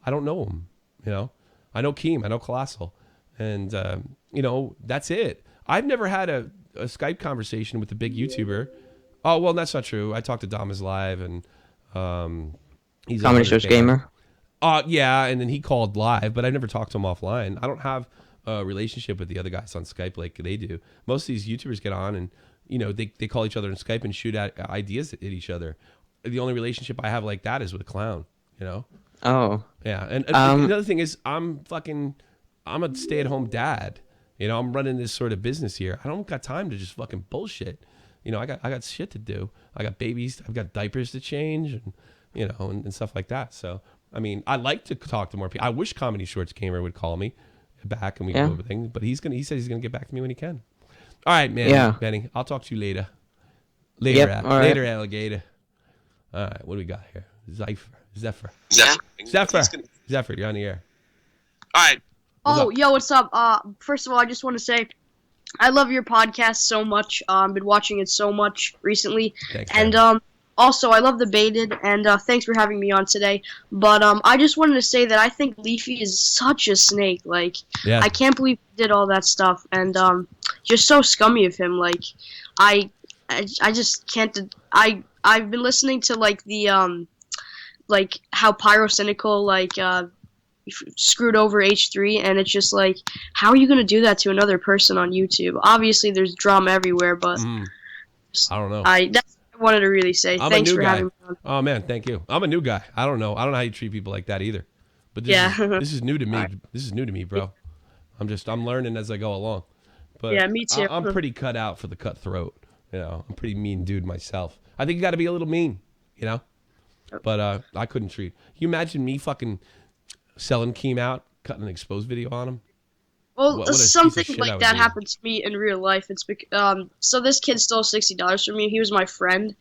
A: I don't know him. I know Keem. I know Colossal. And, that's it. I've never had a Skype conversation with a big YouTuber. Oh, well, that's not true. I talked to Damas Live, and he's
N: Comedy Shows Gamer.
A: Yeah, and then he called live, but I never talked to him offline. I don't have a relationship with the other guys on Skype like they do. Most of these YouTubers get on and they call each other on Skype and shoot at ideas at each other. The only relationship I have like that is with Clown.
N: Oh.
A: Yeah, and another thing is I'm a stay-at-home dad. I'm running this sort of business here. I don't got time to just fucking bullshit. I got shit to do. I got babies. I've got diapers to change, and and stuff like that. So I mean, I like to talk to more people. I wish Comedy Shorts Gamer would call me back and we go over things. But he said he's gonna get back to me when he can. All right, man.
N: Yeah.
A: Benny, I'll talk to you later.
N: Later,
A: alligator. All right, what do we got here? Zephyr, you're on the air.
O: All right. What's up? First of all, I just want to say I love your podcast so much. Been watching it so much recently.
A: Thanks,
O: and Also, I love the Baited, and thanks for having me on today. But I just wanted to say that I think Leafy is such a snake. Like,
A: Yeah.
O: I can't believe he did all that stuff, and just so scummy of him. Like, I just can't. I've been listening to like the like how Pyrocynical like screwed over H3, and it's just like, how are you gonna do that to another person on YouTube? Obviously, there's drama everywhere, but
A: I don't know.
O: that's what I wanted to really say.
A: I'm
O: Thanks
A: a new
O: for
A: guy.
O: having me on.
A: Oh man, thank you. I'm a new guy. I don't know how you treat people like that either. But this is new to me. This is new to me, bro. I'm learning as I go along. But
O: Yeah, me too.
A: I'm pretty cut out for the cutthroat. You know, I'm a pretty mean dude myself. I think you got to be a little mean, you know. But I couldn't treat. You imagine me fucking selling Keem out, cutting an exposed video on him?
O: Well,
A: What a piece of
O: something
A: shit I
O: like
A: would
O: that
A: do.
O: happened to me in real life. It's so this kid stole $60 from me. He was my friend.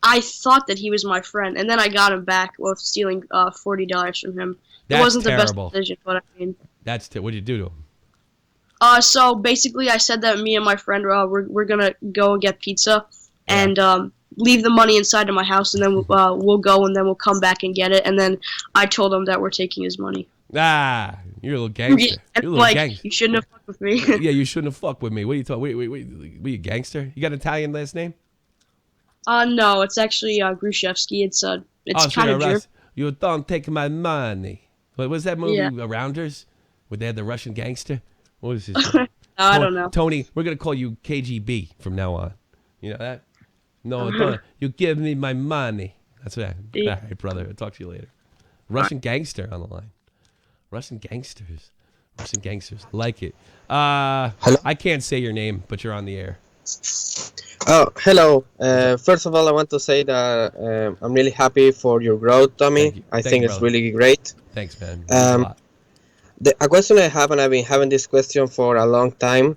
O: I thought that he was my friend, and then I got him back while stealing $40 from him.
A: That's
O: it wasn't
A: terrible.
O: the best decision, but I mean.
A: What'd you do to him?
O: So basically, I said that me and my friend we're gonna go and get pizza, and leave the money inside of my house, and then we'll go, and then we'll come back and get it. And then I told him that we're taking his money.
A: Ah, you're a little gangster.
O: And
A: You're a little
O: like,
A: gangster.
O: you shouldn't have fucked with me.
A: Yeah, you shouldn't have fucked with me. What are you talking? Wait, were you a gangster? You got an Italian last name?
O: No, it's actually Grushevsky. It's
A: so
O: kind of
A: you're
O: German.
A: Rus- You don't take my money. What was that movie?
O: Yeah.
A: Rounders, where they had the Russian gangster. What was his?
O: I don't know.
A: Tony, we're gonna call you KGB from now on. You know that? No, don't. You give me my money. That's right.
O: Yeah.
A: All right, brother. I'll talk to you later. Russian gangster on the line. Russian gangsters. I like it.
P: Hello?
A: I can't say your name, but you're on the air.
P: Oh, hello. First of all, I want to say that I'm really happy for your growth, Tommy. I think it's really great.
A: Thanks, man.
P: A question I have, and I've been having this question for a long time,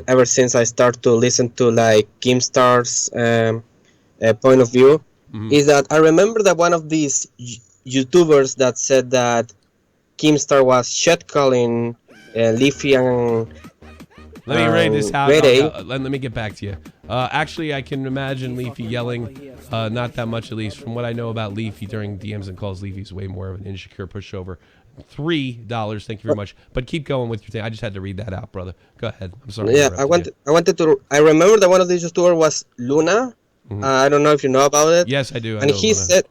P: ever since I started to listen to like Keemstar's point of view, is that I remember that one of these YouTubers that said that Keemstar was shit-calling Leafy and
A: Let me read this out.
P: GradeA.
A: Let me get back to you. Actually, I can imagine Leafy yelling, not that much at least. From what I know about Leafy during DMs and calls, Leafy's way more of an insecure pushover. $3, thank you very much. But keep going with your thing. I just had to read that out, brother. Go ahead. I'm sorry.
P: Yeah, I wanted to. I remember that one of these YouTubers was Luna. I don't know if you know about it.
A: Yes, I do.
P: And he said,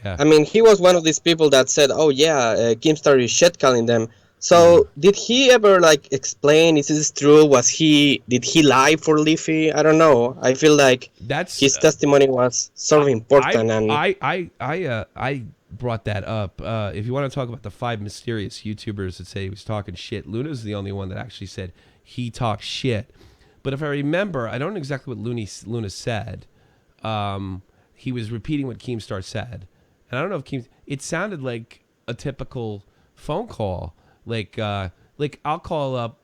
A: yeah.
P: I mean, he was one of these people that said, "Oh yeah, Keemstar is shit-calling them." So did he ever like explain? Is this true? Did he lie for Leafy? I don't know. I feel like his testimony was sort of important.
A: I brought that up. If you want to talk about the 5 mysterious YouTubers that say he was talking shit, Luna's the only one that actually said he talked shit. But if I remember, I don't know exactly what Luna said. He was repeating what Keemstar said, and I don't know if it sounded like a typical phone call. Like I'll call up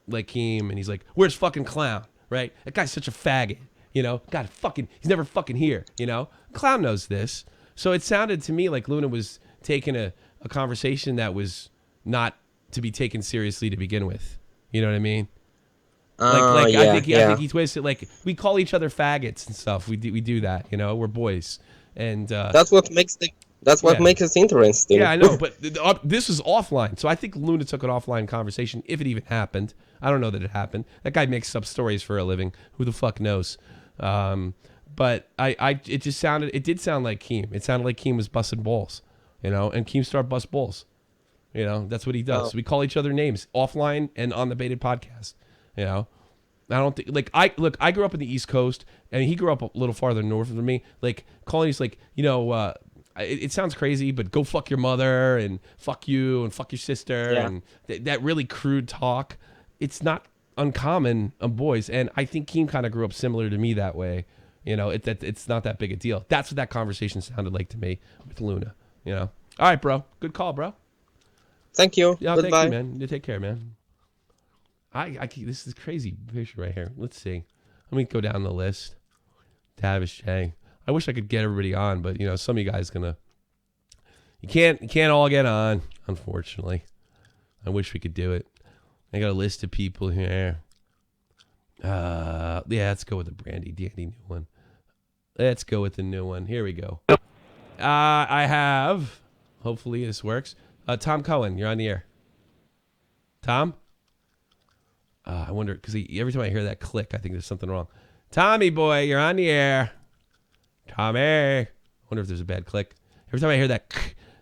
A: like Keem, and he's like, "Where's fucking Clown?" Right? That guy's such a faggot. You know, God, he's never fucking here. You know, Clown knows this. So it sounded to me like Luna was taking a conversation that was not to be taken seriously to begin with. You know what I mean? I think he twisted. Like, we call each other faggots and stuff. We do that. You know, we're boys, and
P: that's what makes makes it interesting.
A: Yeah, I know, but this was offline, so I think Luna took an offline conversation, if it even happened. I don't know that it happened. That guy makes up stories for a living. Who the fuck knows? But it did sound like Keem. It sounded like Keem was busting balls, you know, and Keemstar bust balls. You know, that's what he does. We call each other names offline and on the Baited podcast. You know, I don't think I grew up in the East Coast, and he grew up a little farther north than me. Like, calling he's like, you know, it sounds crazy, but go fuck your mother and fuck you and fuck your sister and that really crude talk. It's not uncommon on boys, and I think Keem kind of grew up similar to me that way. You know, it's not that big a deal. That's what that conversation sounded like to me with Luna. You know, all right, bro. Good call, bro.
P: Thank you.
A: Yeah,
P: Goodbye.
A: thank you, man. You take care, man. This is crazy picture right here. Let's see. Let me go down the list. LeafyisHere. I wish I could get everybody on, but you know, some of you guys you can't all get on, unfortunately. I wish we could do it. I got a list of people here. Yeah, let's go with the Brandy Dandy new one. Let's go with the new one. Here we go. I have, hopefully this works. Tom Cohen, you're on the air. Tom? I wonder, because every time I hear that click, I think there's something wrong. Tommy boy, you're on the air. Tommy. I wonder if there's a bad click. Every time I hear that,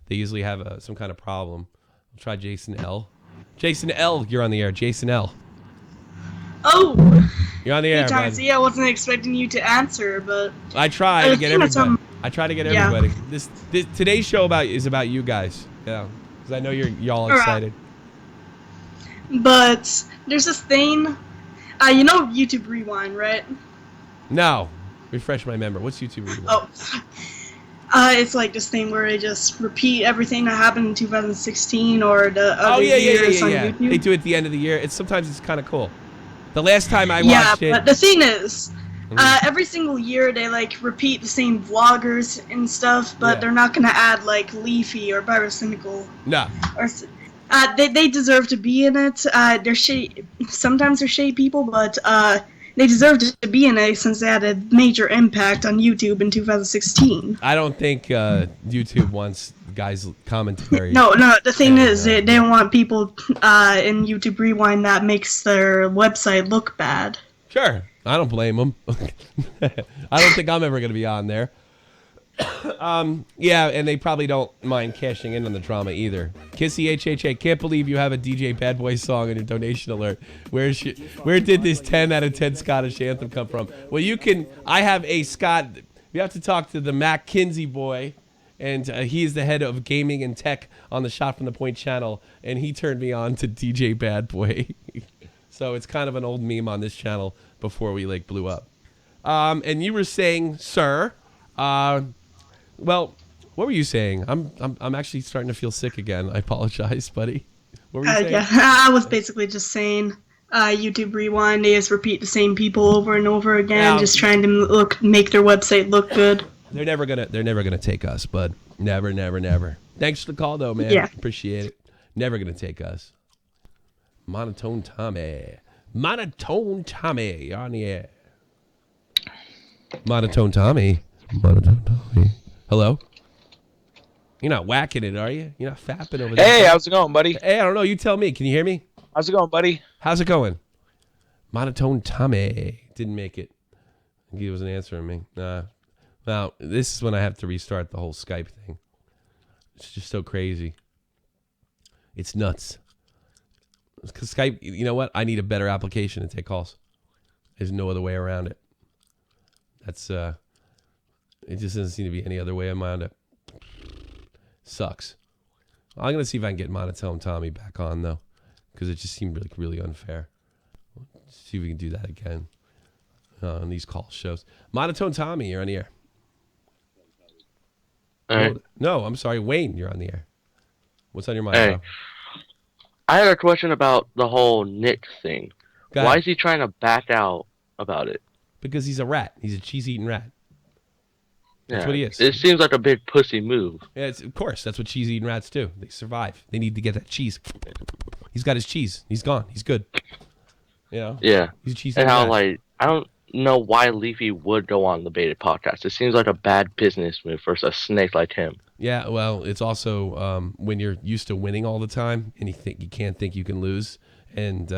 A: they usually have some kind of problem. I'll try Jason L. Jason L, you're on the air. Jason L.
Q: Oh.
A: You're on the air, bud.
Q: I wasn't expecting you to answer, but
A: I try to get everybody. I try to get everybody. This today's show is about you guys. Yeah, because I know y'all excited.
Q: But there's this thing. You know YouTube Rewind, right?
A: No. Refresh my memory. What's YouTube Rewind?
Q: Oh. It's like this thing where they just repeat everything that happened in 2016 or the other years on YouTube.
A: They do it at the end of the year. Sometimes it's kind of cool. The last time I watched it.
Q: Yeah, but the thing is, every single year they like repeat the same vloggers and stuff, but they're not gonna add like Leafy or Pyrocynical.
A: No.
Q: Or they deserve to be in it. They're shady. Sometimes they're shady people, but they deserve to be in it since they had a major impact on YouTube in 2016.
A: I don't think YouTube wants guys' commentary.
Q: No. The thing is, they don't want people in YouTube Rewind that makes their website look bad.
A: Sure. I don't blame them. I don't think I'm ever going to be on there. Yeah, and they probably don't mind cashing in on the drama either. Kissy HHA, can't believe you have a DJ Bad Boy song in your donation alert. Where did this 10 out of 10 Scottish anthem come from? Well, I have a Scott. You have to talk to the Mackenzie boy, and he is the head of gaming and tech on the Shot from the Point channel, and he turned me on to DJ Bad Boy. So it's kind of an old meme on this channel before we blew up. And you were saying, sir, well, what were you saying? I'm actually starting to feel sick again. I apologize, buddy. What were you saying?
Q: Yeah, I was basically just saying YouTube Rewind. They just repeat the same people over and over again, just trying to make their website look good.
A: They're never gonna take us, bud. Never, never, never. Thanks for the call, though, man.
Q: Yeah.
A: Appreciate it. Never gonna take us. Monotone Tommy, you're on the air. Monotone Tommy. Hello? You're not whacking it, are you? You're not fapping over there.
R: Hey, how's it going, buddy?
A: Hey, I don't know. You tell me. Can you hear me?
R: How's it going, buddy?
A: How's it going? Monotone Tommy. Didn't make it. He wasn't answering me. Now, this is when I have to restart the whole Skype thing. It's just so crazy. It's nuts. Because Skype, you know what? I need a better application to take calls. There's no other way around it. That's, it just doesn't seem to be any other way around it. Sucks. I'm going to see if I can get Monotone Tommy back on, though. Because it just seemed really unfair. Let's see if we can do that again on these call shows. Monotone Tommy, you're on the air.
S: All right.
A: No, I'm sorry. Wayne, you're on the air. What's on your mind,
S: Hey.
A: bro?
S: I had a question about the whole Nick thing.
A: Go ahead.
S: Why is he trying to back out about it?
A: Because he's a rat. He's a cheese-eating rat. That's
S: Yeah,
A: what he is.
S: It seems like a big pussy move.
A: Yeah, of course. That's what cheese-eating rats do. They survive. They need to get that cheese. He's got his cheese. He's gone. He's good. You know?
S: Yeah.
A: He's a cheese-eating
S: And how,
A: rat.
S: I don't know why Leafy would go on the Baited podcast. It seems like a bad business move for a snake like him.
A: Yeah, well, it's also when you're used to winning all the time and you can't think you can lose and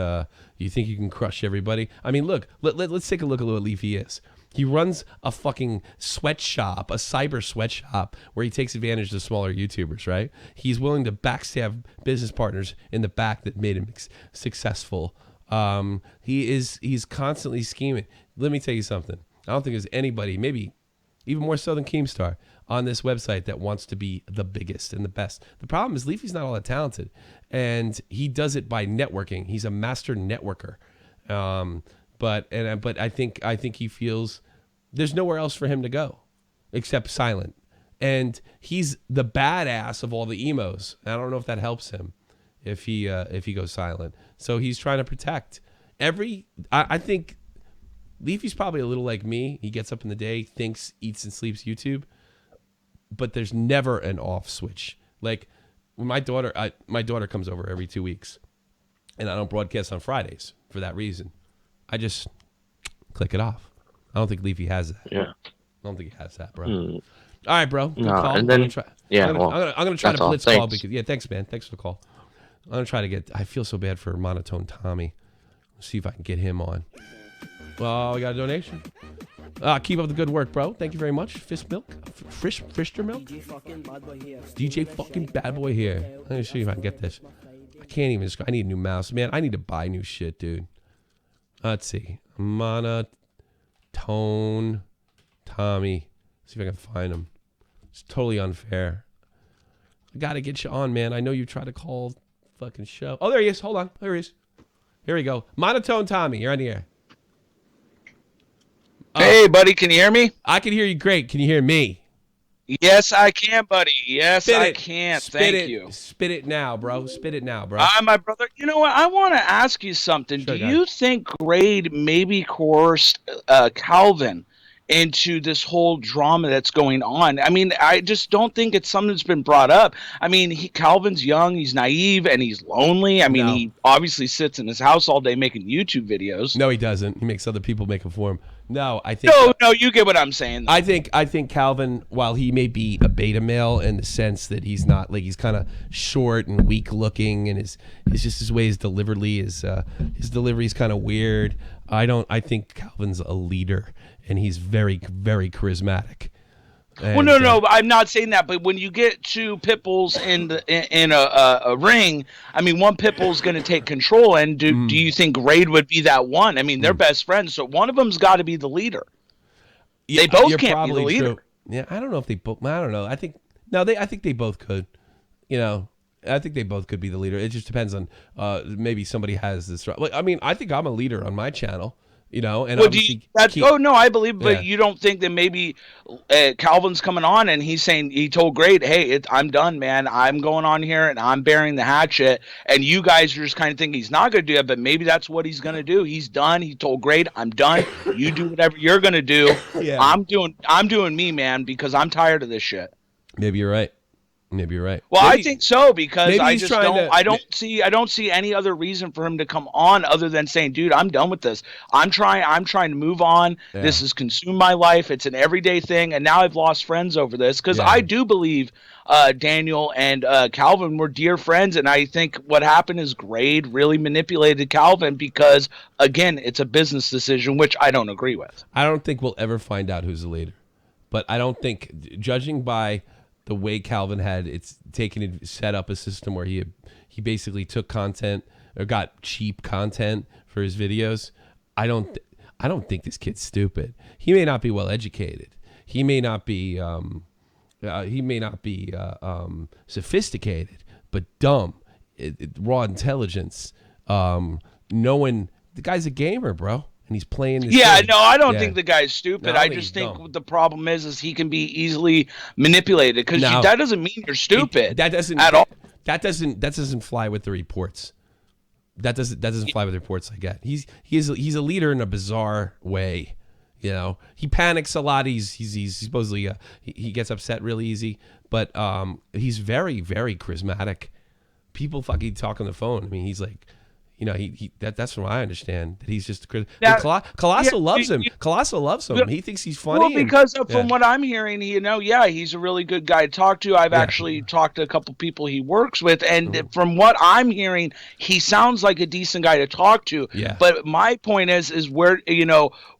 A: you think you can crush everybody. I mean, look, let's take a look at what Leafy is. He runs a fucking sweatshop, a cyber sweatshop, where he takes advantage of smaller YouTubers, right? He's willing to backstab business partners in the back that made him successful. He's constantly scheming. Let me tell you something. I don't think there's anybody, maybe even more so than Keemstar, on this website that wants to be the biggest and the best. The problem is Leafy's not all that talented, and he does it by networking. He's a master networker. But I think he feels there's nowhere else for him to go except silent. And he's the badass of all the emos. I don't know if that helps him if he goes silent. So he's trying to protect I think Leafy's probably a little like me. He gets up in the day, thinks, eats and sleeps YouTube, but there's never an off switch. Like when my daughter comes over every 2 weeks, and I don't broadcast on Fridays for that reason. I just click it off. I don't think Leafy has that.
S: Yeah.
A: don't think he has that, bro. All right, bro. Good
S: No,
A: call.
S: and then-
A: I'm gonna try,
S: yeah,
A: I'm gonna try to
S: that's all.
A: blitz call
S: Thanks.
A: because thanks, man. Thanks for the call. I'm gonna try to get. I feel so bad for Monotone Tommy. Let's see if I can get him on. Well, we got a donation. Keep up the good work, bro. Thank you very much. Fist milk, Frister milk. DJ fucking bad boy here. Let me see if I can get this. I can't even. I need a new mouse, man. I need to buy new shit, dude. Let's see. Monotone Tommy. See if I can find him. It's totally unfair. I gotta get you on, man. I know you tried to call fucking show. Oh, there he is. Hold on. There he is. Here we go. Monotone Tommy, you're on the air.
R: Hey, buddy, can you hear me?
A: I can hear you great. Can you hear me?
R: Yes, I can, buddy. Yes, I can. Thank you.
A: Spit it now, bro. Spit it now, bro.
R: My brother, you know what? I want to ask you something.
A: Sure,
R: Do you think Grade maybe coerced Calvin into this whole drama that's going on? I mean, I just don't think it's something that's been brought up. I mean, Calvin's young, he's naive, and he's lonely. I mean, he obviously sits in his house all day making YouTube videos.
A: No, he doesn't. He makes other people make them for him. No, I think.
R: No, you get what I'm saying. Though.
A: I think Calvin, while he may be a beta male in the sense that he's not like he's kind of short and weak looking, and his way his delivery is his delivery is kind of weird. I think Calvin's a leader, and he's very, very charismatic. And,
R: well, no, I'm not saying that. But when you get two pit bulls in a ring, I mean, one pit bull's going to take control. And do you think Grade would be that one? I mean, they're best friends, so one of them's got to be the leader.
A: Yeah,
R: they both
A: you're
R: can't be the
A: probably
R: leader.
A: true. Yeah, I don't know if they both. I don't know. I think they both could. You know, I think they both could be the leader. It just depends on maybe somebody has this. Like, I mean, I think I'm a leader on my channel. You know, and
R: no, I believe, but you don't think that maybe Calvin's coming on and he's saying, he told Grade, hey, I'm done, man. I'm going on here and I'm bearing the hatchet. And you guys are just kind of thinking he's not going to do it, but maybe that's what he's going to do. He's done. He told Grade, I'm done. You do whatever you're going to do.
A: Yeah.
R: I'm doing me, man, because I'm tired of this shit.
A: Maybe you're right. Maybe you're right.
R: Well,
A: maybe,
R: I think so because I just don't. I don't
A: to
R: see any other reason for him to come on other than saying, "Dude, I'm done with this. I'm trying to move on.
A: Yeah.
R: This has consumed my life. It's an everyday thing, and now I've lost friends over this." Because I do believe Daniel and Calvin were dear friends, and I think what happened is Grade really manipulated Calvin because, again, it's a business decision, which I don't agree with.
A: I don't think we'll ever find out who's the leader, but I don't think, judging by the way Calvin had set up a system where he basically took content or got cheap content for his videos. I don't think this kid's stupid. He may not be well educated. He may not be sophisticated, but dumb. Raw intelligence. Knowing the guy's a gamer, bro. And he's playing this game.
R: No, I don't think the guy's stupid.
A: No,
R: I just think the problem is he can be easily manipulated because that doesn't mean you're stupid.
A: That doesn't fly with the reports. That doesn't fly with the reports I get. He's a leader in a bizarre way. You know, he panics a lot. He's supposedly he gets upset really easy, but he's very, very charismatic. People fucking talk on the phone. I mean, he's like. You know, that's from what I understand. That he's just Colossal loves him. Colossal loves him. He thinks he's funny.
R: Well, because from what I'm hearing, he's a really good guy to talk to. I've actually talked to a couple people he works with, and from what I'm hearing, he sounds like a decent guy to talk to.
A: Yeah.
R: But my point is where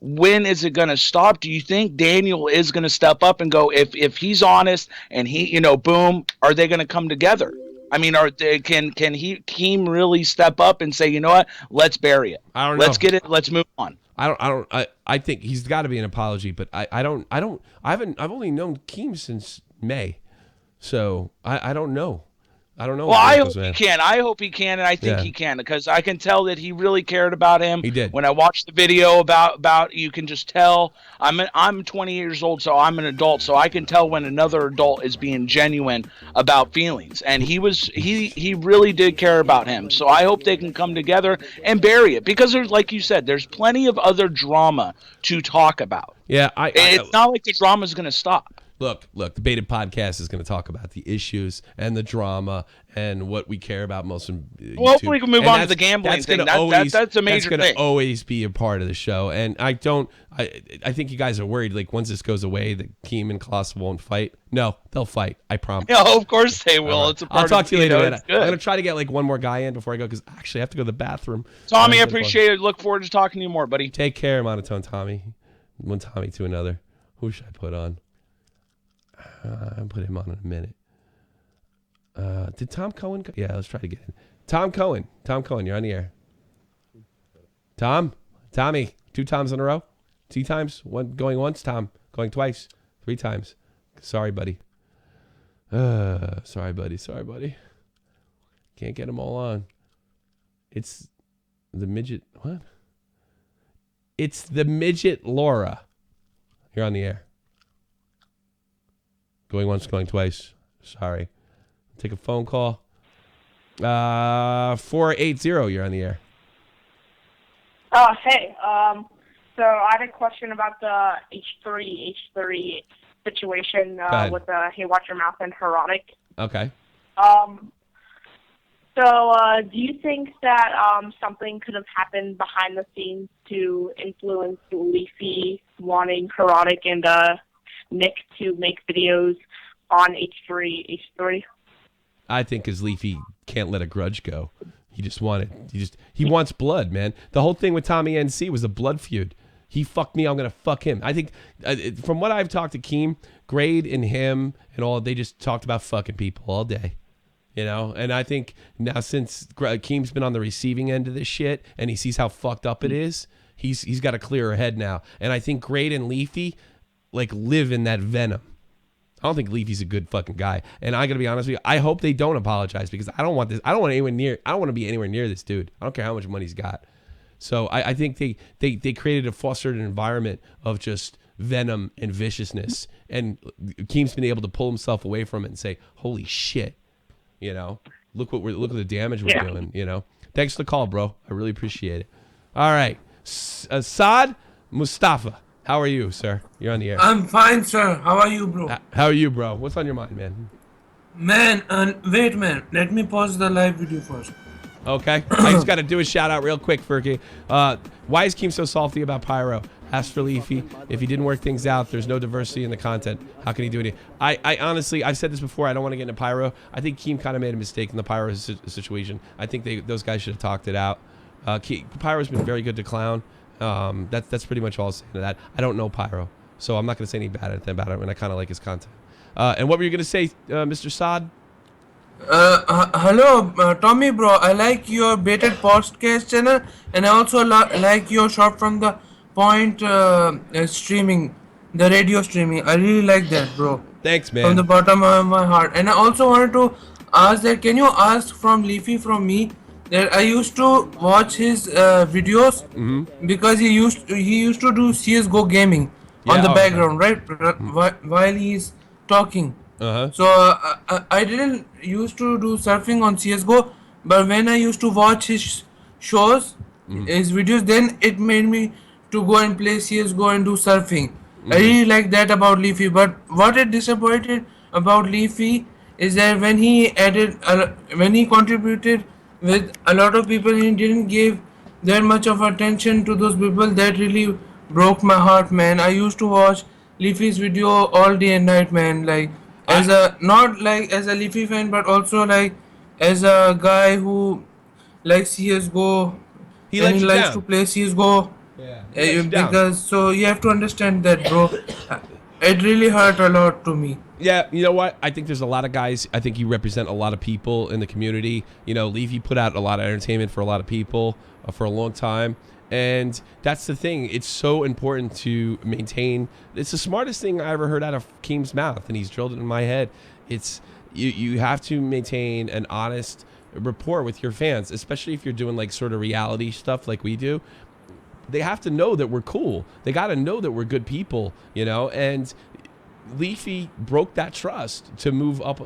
R: when is it going to stop? Do you think Daniel is going to step up and go if he's honest and he boom? Are they going to come together? I mean, can Keem really step up and say, you know what, let's bury it.
A: I don't know.
R: Let's get it. Let's move on.
A: I think he's got to be an apology, but I've only known Keem since May, so I don't know. I don't know.
R: Well, I hope he can. I hope he can, and I think he can because I can tell that he really cared about him.
A: He did.
R: When I watched the video about you can just tell. I'm 20 years old, so I'm an adult, so I can tell when another adult is being genuine about feelings, and he really did care about him. So I hope they can come together and bury it because there's, like you said, there's plenty of other drama to talk about.
A: Yeah,
R: it's not like the drama is going to stop.
A: Look, the Baited Podcast is going to talk about the issues and the drama and what we care about most in YouTube.
R: Hopefully we can move on to the gambling thing. That's a major
A: That's
R: thing.
A: going to always be a part of the show. And I think you guys are worried, like, once this goes away, that Keem and Colossus won't fight. No, they'll fight. I promise.
R: Yeah, of course they will.
A: Right.
R: It's a part
A: I'll talk to you later.
R: I'm
A: going to try to get, like, one more guy in before I go, because actually I have to go to the bathroom.
R: Tommy, I appreciate it. Look forward to talking to you more, buddy.
A: Take care, Monotone Tommy. One Tommy to another. Who should I put on? I'll put him on in a minute. Did Tom Cohen go? Yeah, let's try to get in. Tom Cohen, you're on the air. Tommy, 2 times in a row? 2 times? One going once, Tom. Going twice. 3 times. Sorry, buddy. Sorry, buddy. Can't get them all on. It's the midget. What? It's the midget Laura. You're on the air. Going once, going twice. Sorry. Take a phone call. 480, you're on the air.
T: Hey. So I had a question about the H3 situation with the Hey Watch Your Mouth and Herotic.
A: Okay.
T: So do you think that something could have happened behind the scenes to influence Leafy wanting Herotic and Nick to make videos on H3? I
A: think because Leafy can't let a grudge go. He wants blood, man. The whole thing with Tommy NC was a blood feud. He fucked me, I'm going to fuck him. I think from what I've talked to Keem, Grade and him and all, they just talked about fucking people all day. And I think now since Keem's been on the receiving end of this shit and he sees how fucked up it is, he's got a clearer head now. And I think Grade and Leafy live in that venom. I don't think Leafy's a good fucking guy. And I gotta be honest with you, I hope they don't apologize because I don't want this. I don't want to be anywhere near this dude. I don't care how much money he's got. So I think they created a fostered environment of just venom and viciousness. And Keem's been able to pull himself away from it and say, holy shit, look at the damage we're doing, Thanks for the call, bro. I really appreciate it. All right. Saad Mustafa. How are you, sir? You're on the air.
U: I'm fine, sir. How are you, bro?
A: How are you, bro? What's on your mind, man?
U: Wait, man. Let me pause the live video first.
A: Okay. I just got to do a shout out real quick, Fergie. Why is Keem so salty about Pyro? Ask for Leafy. If he didn't work things out, there's no diversity in the content. How can he do it? I honestly, I've said this before. I don't want to get into Pyro. I think Keem kind of made a mistake in the Pyro situation. I think those guys should have talked it out. Pyro's been very good to clown. That's pretty much all I'll say to that. I don't know Pyro, so I'm not going to say any bad about it, and I kind of like his content. And what were you going to say, Mr. Saad?
U: Hello, Tommy, bro. I like your Baited podcast channel, and I also like your Shot from the Point streaming, the radio streaming. I really like that, bro.
A: Thanks, man.
U: From the bottom of my heart. And I also wanted to ask that, can you ask from Leafy from me that I used to watch his videos because he used to do CS:GO gaming on the background, right? While he's talking. So I didn't used to do surfing on CS:GO, but when I used to watch his shows, his videos, then it made me to go and play CS:GO and do surfing. I really like that about Leafy, but what it disappointed about Leafy is that when he contributed with a lot of people, he didn't give that much of attention to those people. That really broke my heart, man. I used to watch Leafy's video all day and night, man. Not as a Leafy fan, but also as a guy who likes CS:GO. He likes to play CS:GO. Because so you have to understand that, bro. It really hurt a lot to me.
A: Yeah, you know what? I think there's a lot of guys. I think you represent a lot of people in the community. Leafy put out a lot of entertainment for a lot of people for a long time. And that's the thing. It's so important to maintain. It's the smartest thing I ever heard out of Keem's mouth, and he's drilled it in my head. It's you have to maintain an honest rapport with your fans, especially if you're doing sort of reality stuff like we do. They have to know that we're cool. They got to know that we're good people, and Leafy broke that trust to move up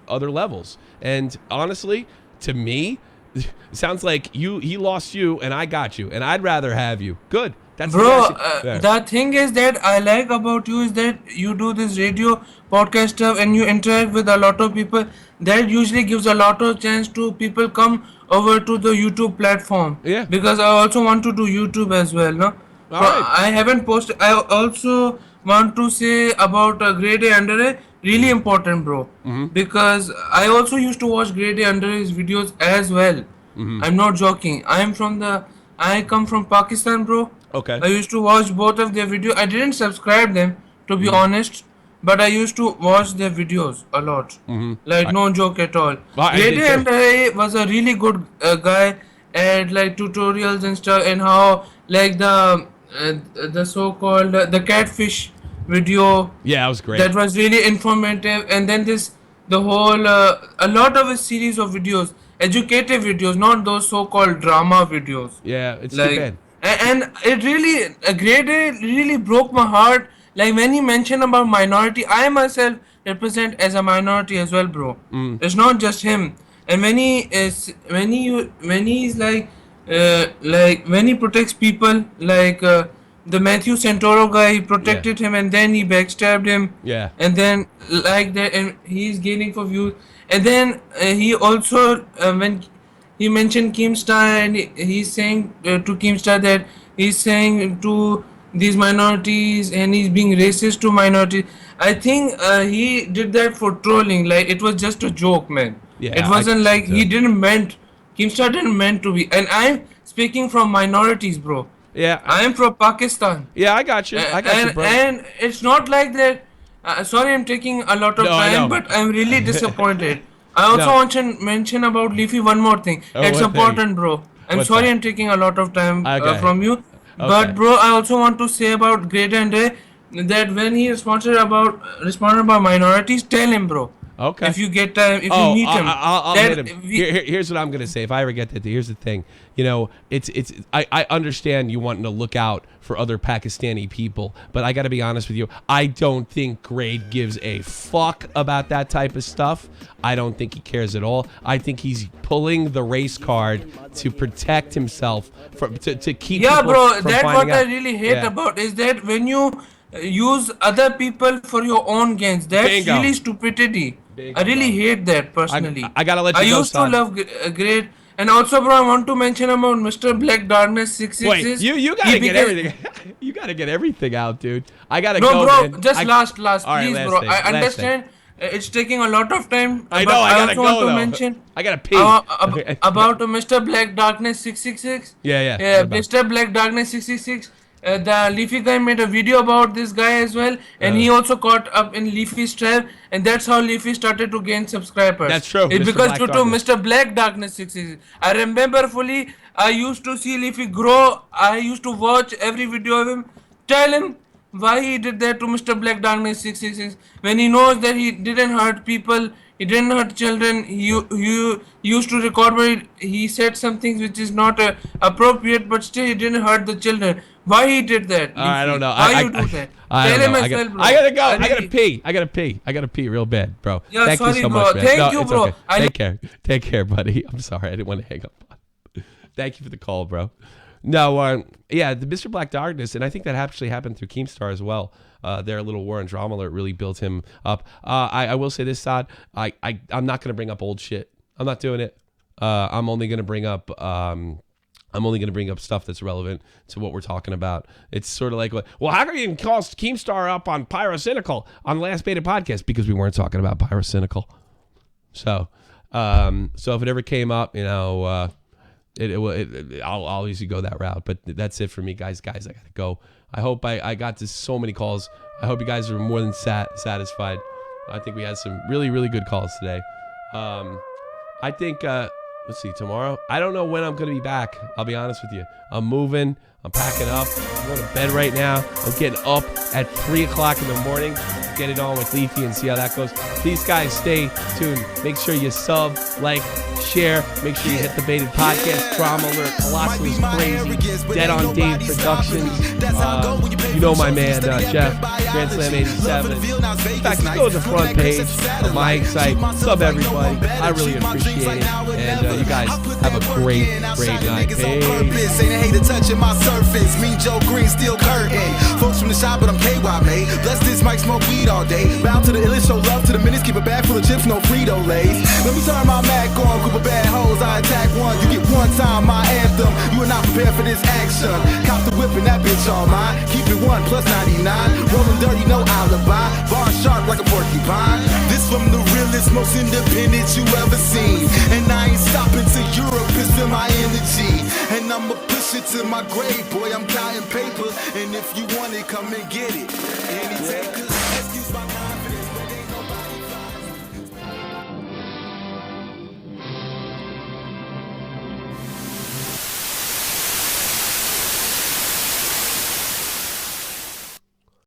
A: other levels. And honestly, to me, it sounds like he lost you and I got you, and I'd rather have you. Good. That's
U: Bro,
A: yeah.
U: the thing is that I like about you is that you do this radio podcast stuff and you interact with a lot of people. That usually gives a lot of chance to people come over to the YouTube platform.
A: Yeah.
U: Because I also want to do YouTube as well, no?
A: All right.
U: I haven't posted. I also want to say about GradeAUnderA. Really important, bro. Because I also used to watch GradeAUnderA's videos as well. I'm not joking. I come from Pakistan, bro.
A: Okay.
U: I used to watch both of their videos. I didn't subscribe them, to be honest, but I used to watch their videos a lot. Like, no joke at all. GradeAUnderA was a really good guy at like tutorials and stuff, and how like the so-called the catfish video.
A: Yeah, that was great.
U: That was really informative. And then the whole a lot of a series of videos, educative videos, not those so-called drama videos.
A: Yeah, it's
U: like,
A: too bad.
U: And it really, GradeA really broke my heart. Like when he mentioned about minority, I myself represent as a minority as well, bro. It's not just him. And when he's like when he protects people, like the Matthew Santoro guy, he protected him and then he backstabbed him.
A: Yeah.
U: And then like that, and he's gaining for views. And then he also when he mentioned Keemstar, and he's saying to Keemstar that he's saying to these minorities and he's being racist to minorities. I think he did that for trolling. Like it was just a joke, man.
A: Yeah,
U: it wasn't like he didn't meant. Keemstar didn't meant to be. And I'm speaking from minorities, bro.
A: Yeah.
U: I am from Pakistan.
A: Yeah, I got you. I got you, bro.
U: And it's not like that. Sorry, I'm taking a lot of time, but I'm really disappointed. I also want to mention about Leafy one more thing. It's important, bro. I'm sorry I'm taking a lot of time from you. But bro, I also want to say about GradeAUnderA that when he responded about minorities, tell him, bro.
A: Okay.
U: If you get time, if you meet him.
A: I'll hit him. Here's what I'm gonna say. If I ever get that, here's the thing. You know, I understand you wanting to look out for other Pakistani people, but I got to be honest with you. I don't think Grade gives a fuck about that type of stuff. I don't think he cares at all. I think he's pulling the race card to protect himself to keep.
U: Yeah,
A: people
U: bro.
A: from
U: That's
A: finding
U: what I
A: out.
U: really hate about is that when you use other people for your own gains, that's
A: Bingo.
U: really stupidity. I really hate that personally.
A: I gotta let you
U: I
A: go,
U: used
A: son.
U: to love Grade. And also, bro, I want to mention about Mr. Black Darkness 666.
A: Wait, you gotta get everything. You gotta get everything out, dude. I gotta
U: no,
A: go.
U: bro,
A: Man.
U: just last,
A: All right,
U: please,
A: last
U: bro.
A: thing,
U: I
A: last
U: understand it's taking a lot of time.
A: I
U: but
A: know. I gotta
U: also
A: go
U: want to
A: though.
U: mention
A: I gotta pee.
U: about Mr. Black Darkness 666.
A: Yeah.
U: Mr. Black Darkness 666. The Leafy guy made a video about this guy as well, and he also caught up in Leafy's trap, and that's how Leafy started to gain subscribers.
A: That's true.
U: It's
A: Mr.
U: because
A: Black
U: due to
A: Darkness.
U: Mr. Black Darkness 666. I remember fully. I used to see Leafy grow. I used to watch every video of him. Tell him why he did that to Mr. Black Darkness 666 when he knows that he didn't hurt people. He didn't hurt children. He used to record where he said some things which is not appropriate, but still he didn't hurt the children. Why he did that?
A: I don't know.
U: Why you do that?
A: Tell
U: him as well, bro.
A: I gotta go. I gotta pee. I gotta pee real bad, bro.
U: Yeah,
A: Thank
U: sorry,
A: you so
U: bro.
A: much, man.
U: Thank you,
A: it's
U: bro.
A: Okay. Take care, buddy. I'm sorry. I didn't want to hang up. Thank you for the call, bro. No, yeah, the Mr. Black Darkness, and I think that actually happened through Keemstar as well. Their little war and drama alert really built him up. I will say this, Todd. I'm not gonna bring up old shit. I'm not doing it. I'm only gonna bring up stuff that's relevant to what we're talking about. It's sort of like, well, how come you didn't call Keemstar up on Pyrocynical on the last beta podcast? Because we weren't talking about Pyrocynical. So if it ever came up, you know, I'll usually go that route. But that's it for me, guys. I gotta go. I hope I got to so many calls. I hope you guys are more than satisfied. I think we had some really, really good calls today. I think, let's see, tomorrow. I don't know when I'm going to be back. I'll be honest with you. I'm moving. I'm packing up. I'm going to bed right now. I'm getting up at 3 o'clock in the morning. get it on with Leafy and see how that goes. Please, guys, stay tuned. Make sure you sub, like, share. Make sure you hit the Baited Podcast, Trauma Alert, Colossus Crazy, Dead on Dave Productions. You know my man, Jeff, Grand Slam 87. In fact, just go to the front page of my site. Sub everybody. I really appreciate it. And you guys have a great night. Peace.
B: Ain't a hater touching my surface. Me, Joe Green, still curtain. Folks from the shop, but I'm KY made. Bless this mic, smoke weed all day. Bow to the illest, show love to the minutes. Keep a bag full of chips, no Frito-Lays. Let me turn my Mac on. Group of bad hoes, I attack one. You get one time, my anthem. You are not prepared for this action. Cop the whip and that bitch all mine. Keep it 1 plus 99. Rolling dirty, no alibi. Bar sharp like a porcupine. This from the realest, most independent you ever seen. And I ain't stopping till Europe is in my energy. And I'ma push it to my grave, boy. I'm counting paper. And if you want it, come and get it. Any take